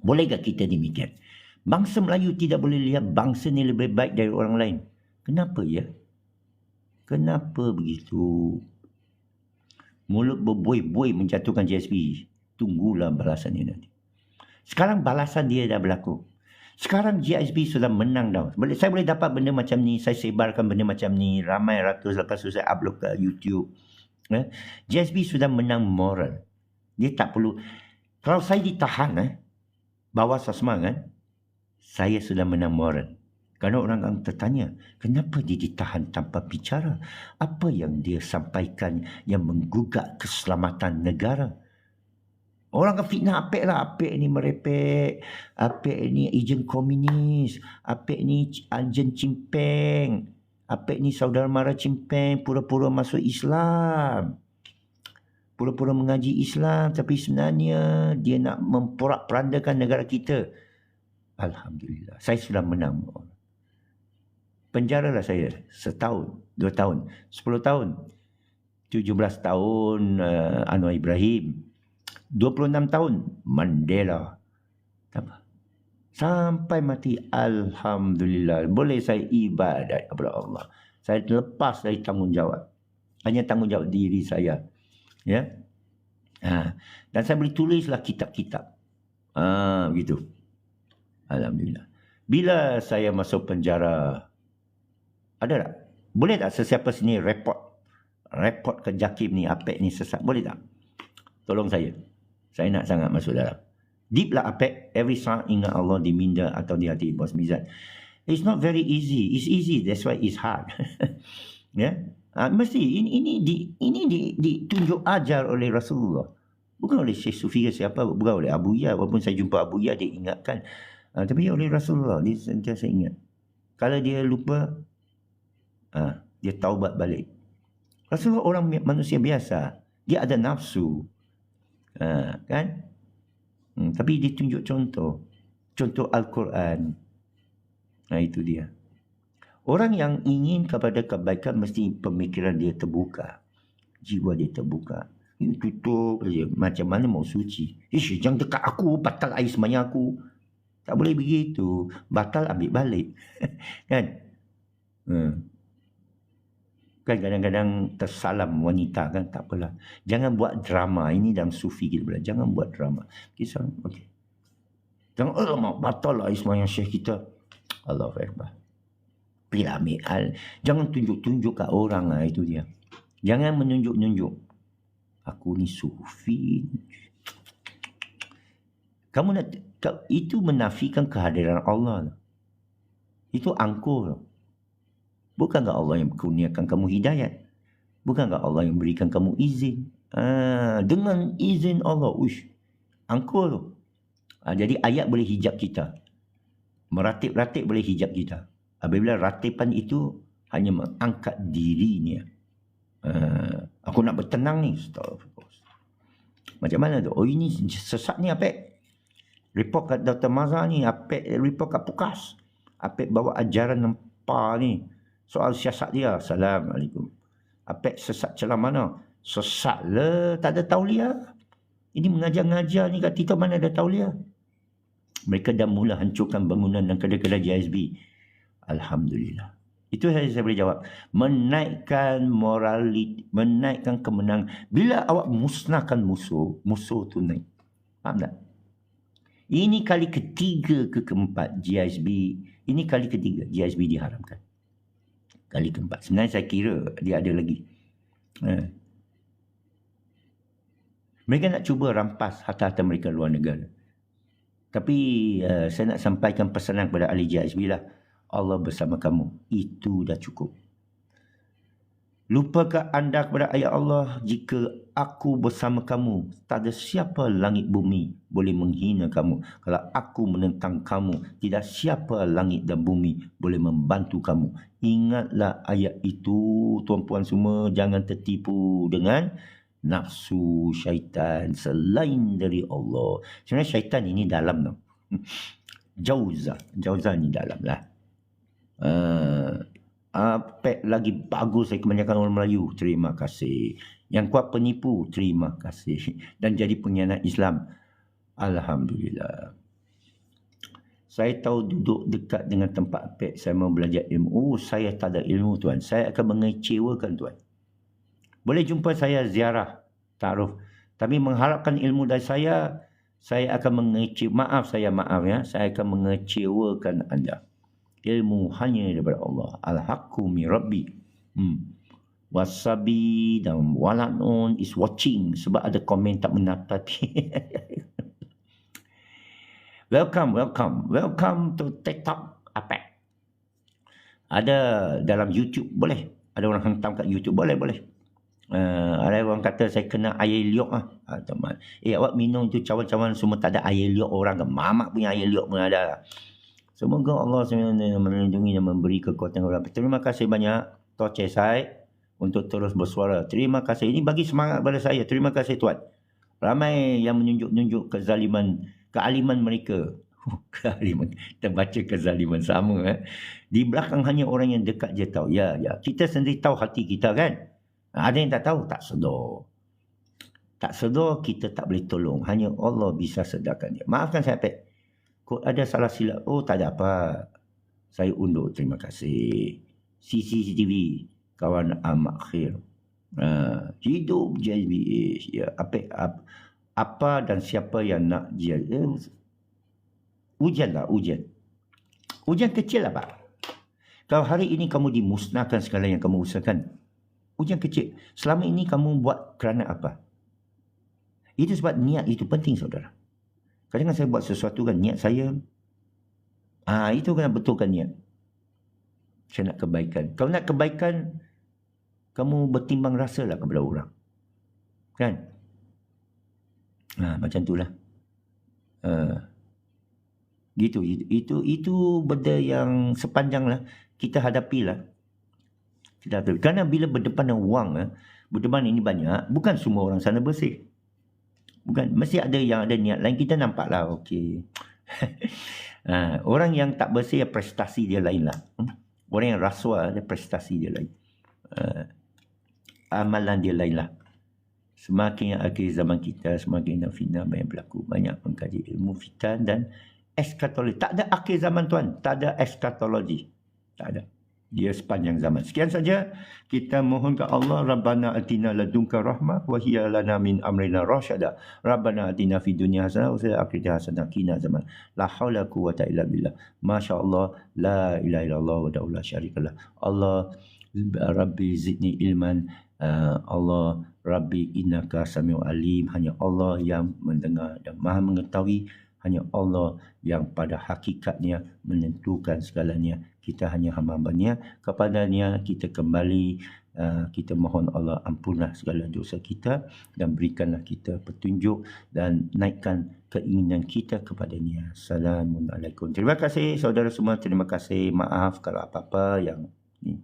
Boleh tak kita demikian? Bangsa Melayu tidak boleh lihat bangsa ni lebih baik dari orang lain. Kenapa ya? Kenapa begitu? Mulut berbuih-buih menjatuhkan GSB. Tunggulah balasan dia nanti. Sekarang balasan dia dah berlaku. Sekarang GSB sudah menang dah. Saya boleh dapat benda macam ni. Saya sebarkan benda macam ni. Ramai ratus lepas tu saya upload ke YouTube. GSB sudah menang moral. Dia tak perlu. Kalau saya ditahan bawah semangat, saya sudah menang moral. Kerana orang akan tertanya, kenapa dia ditahan tanpa bicara? Apa yang dia sampaikan yang menggugat keselamatan negara? Orang akan fitnah Apek lah. Apek ni merepek. Apek ni ejen komunis. Apek ni ejen cimpeng. Apek ni saudara mara cimpeng. Pura-pura masuk Islam. Pura-pura mengaji Islam. Tapi sebenarnya dia nak memporak-perandakan negara kita. Alhamdulillah. Saya sudah menang. Penjaralah saya setahun, 2 tahun, 10 tahun, 17 tahun Anwar Ibrahim, 26 tahun Mandela. Apa? Sampai mati, alhamdulillah. Boleh saya ibadat kepada Allah. Saya lepas dari tanggungjawab. Hanya tanggungjawab diri saya. Ya. Dan saya boleh tulislah kitab-kitab. Begitu. Alhamdulillah. Bila saya masuk penjara, ada tak? Boleh tak sesiapa sini report ke JAKIM ni, Apek ni sesat? Boleh tak? Tolong saya. Saya nak sangat masuk dalam. Deep lah Apek. Every saat ingat Allah di minda atau di hati bos Mizan. It's not very easy. It's easy. That's why it's hard. Ya. Mesti ini ditunjuk ajar oleh Rasulullah. Bukan oleh Syekh Sufi ke siapa. Bukan oleh Abu Ya. Walaupun saya jumpa Abu Ya, dia ingatkan. Tapi oleh Rasulullah. Dia sentiasa ingat. Kalau dia lupa, dia taubat balik. Rasulullah orang manusia biasa. Dia ada nafsu. Kan? Tapi dia tunjuk contoh. Contoh Al-Quran. Itu dia. Orang yang ingin kepada kebaikan mesti pemikiran dia terbuka. Jiwa dia terbuka. Ini tutup je. Macam mana mau suci? Jangan dekat aku. Batal air sembahyang aku. Tak boleh begitu. Batal ambil balik. Kan? Kan kadang-kadang tersalam wanita kan, tak apalah. Jangan buat drama. Ini dalam sufi kita pula. Jangan buat drama. Kisah, okey. Jangan, batal lah sembahyang syekh kita. Allahu Akbar. Bila ambil hal. Jangan tunjuk-tunjuk kat orang lah, itu dia. Jangan menunjuk-nunjuk. Aku ni sufi. Kamu nak, itu menafikan kehadiran Allah. Itu angkuh. Bukankah Allah yang kurniakan kamu hidayat? Bukankah Allah yang berikan kamu izin? Dengan izin Allah, angkul. Jadi ayat boleh hijab kita. Meratib-ratib boleh hijab kita. Apabila ratiban itu hanya mengangkat dirinya. Aku nak bertenang ni. Macam mana tu? Ini sesat ni Apek. Report kat Dr. Mazhar ni. Apek report kat Pukas. Apek bawa ajaran nampak ni. Soal siasat dia. Assalamualaikum. Apek sesat celah mana? Sesat lah. Tak ada tauliah. Ini mengajar-ngajar ni kat Tito mana ada tauliah. Mereka dah mula hancurkan bangunan dan kedai-kedai JSB. Alhamdulillah. Itu saya boleh jawab. Menaikkan moraliti. Menaikkan kemenangan. Bila awak musnahkan musuh. Musuh tu naik. Faham tak? Ini kali ketiga ke keempat JSB. Ini kali ketiga JSB diharamkan. Kali keempat. Sebenarnya saya kira dia ada lagi. Mereka nak cuba rampas harta-harta mereka luar negara. Tapi saya nak sampaikan pesanan kepada ahli JSB lah. Allah bersama kamu. Itu dah cukup. Lupakah anda kepada ayat Allah, jika aku bersama kamu, tak ada siapa langit bumi boleh menghina kamu. Kalau aku menentang kamu, tidak siapa langit dan bumi boleh membantu kamu. Ingatlah ayat itu, tuan-puan semua, jangan tertipu dengan nafsu syaitan selain dari Allah. Sebenarnya syaitan ini dalam tau. Jauzah ni dalam lah. Apa lagi bagus saya kebanyakan orang Melayu, terima kasih. Yang kuat penipu, terima kasih. Dan jadi pengkhianat Islam, alhamdulillah. Saya tahu duduk dekat dengan tempat apek, saya mau belajar ilmu. Saya tak ada ilmu tuan, saya akan mengecewakan tuan. Boleh jumpa saya ziarah, taruh. Tapi mengharapkan ilmu dari saya akan maaf ya, saya akan mengecewakan anda. Ilmu hanya daripada Allah. Al-haqqu min rabbi. Wasabi dan walanun is watching. Sebab ada komen tak menatati. Welcome to TikTok Apek. Ada dalam YouTube, boleh. Ada orang hantam kat YouTube, boleh. Ada orang kata saya kena air liok lah. Teman. Awak minum tu cawan-cawan semua tak ada air liok orang ke. Mamak punya air liok pun ada. Semoga Allah melindungi dan memberi kekuatan orang. Terima kasih banyak Toche Said untuk terus bersuara. Terima kasih. Ini bagi semangat pada saya. Terima kasih tuan. Ramai yang menunjuk kealiman mereka. Kealiman. Kita baca kezaliman sama. Di belakang hanya orang yang dekat je tahu. Ya. Kita sendiri tahu hati kita kan. Ada yang tak tahu, tak sedar. Tak sedar, kita tak boleh tolong. Hanya Allah bisa sedarkan dia. Maafkan saya, Pek. Ada salah silap. Oh, tak ada apa. Saya undur. Terima kasih. CCTV. Kawan amat khair. Hidup JBH. Ya, apa dan siapa yang nak ujian lah, ujian. Ujian kecil lah, Pak. Kalau hari ini kamu dimusnahkan segala yang kamu usahakan, ujian kecil. Selama ini kamu buat kerana apa? Itu sebab niat itu penting, saudara. Kadang-kadang saya buat sesuatu kan, niat saya, itu kena betulkan niat. Saya nak kebaikan. Kalau nak kebaikan, kamu bertimbang rasalah kepada orang. Kan? Macam itulah. Gitu. Itu benda yang sepanjanglah kita hadapilah. Kerana bila berdepan dengan wang, berdepan ini banyak, bukan semua orang sana bersih. Bukan, mesti ada yang ada niat lain. Kita nampaklah, okey. Orang yang tak bersih, prestasi dia lain lah. Orang yang rasuah, dia prestasi dia lain. Amalan dia lain lah. Semakin akhir zaman kita, semakin fitnah banyak berlaku. Banyak mengkaji ilmu fitan dan eskatologi. Tak ada akhir zaman tuan. Tak ada eskatologi. Tak ada. Dia sepanjang zaman. Sekian saja. Kita mohon ke Allah. Rabbana atina ladunka rahmah. Wa hiya lana min amrina rasyada. Rabbana atina fi dunya hasanah. Wa fil akhirati hasanah. Qina zaman. La hawla quwwata illa billah. Masya Allah. La ilaha illallah wa da'u la syarikalah. Allah. Rabbi zidni ilman. Allah. Rabbi innaka sami'u alim. Hanya Allah yang mendengar dan maha mengetahui. Hanya Allah yang pada hakikatnya menentukan segalanya. Kita hanya hamba-hambanya, kepadanya kita kembali. Kita mohon Allah ampunlah segala dosa kita dan berikanlah kita petunjuk dan naikkan keinginan kita kepadanya. Assalamualaikum. Terima kasih saudara semua. Terima kasih. Maaf kalau apa-apa yang ni.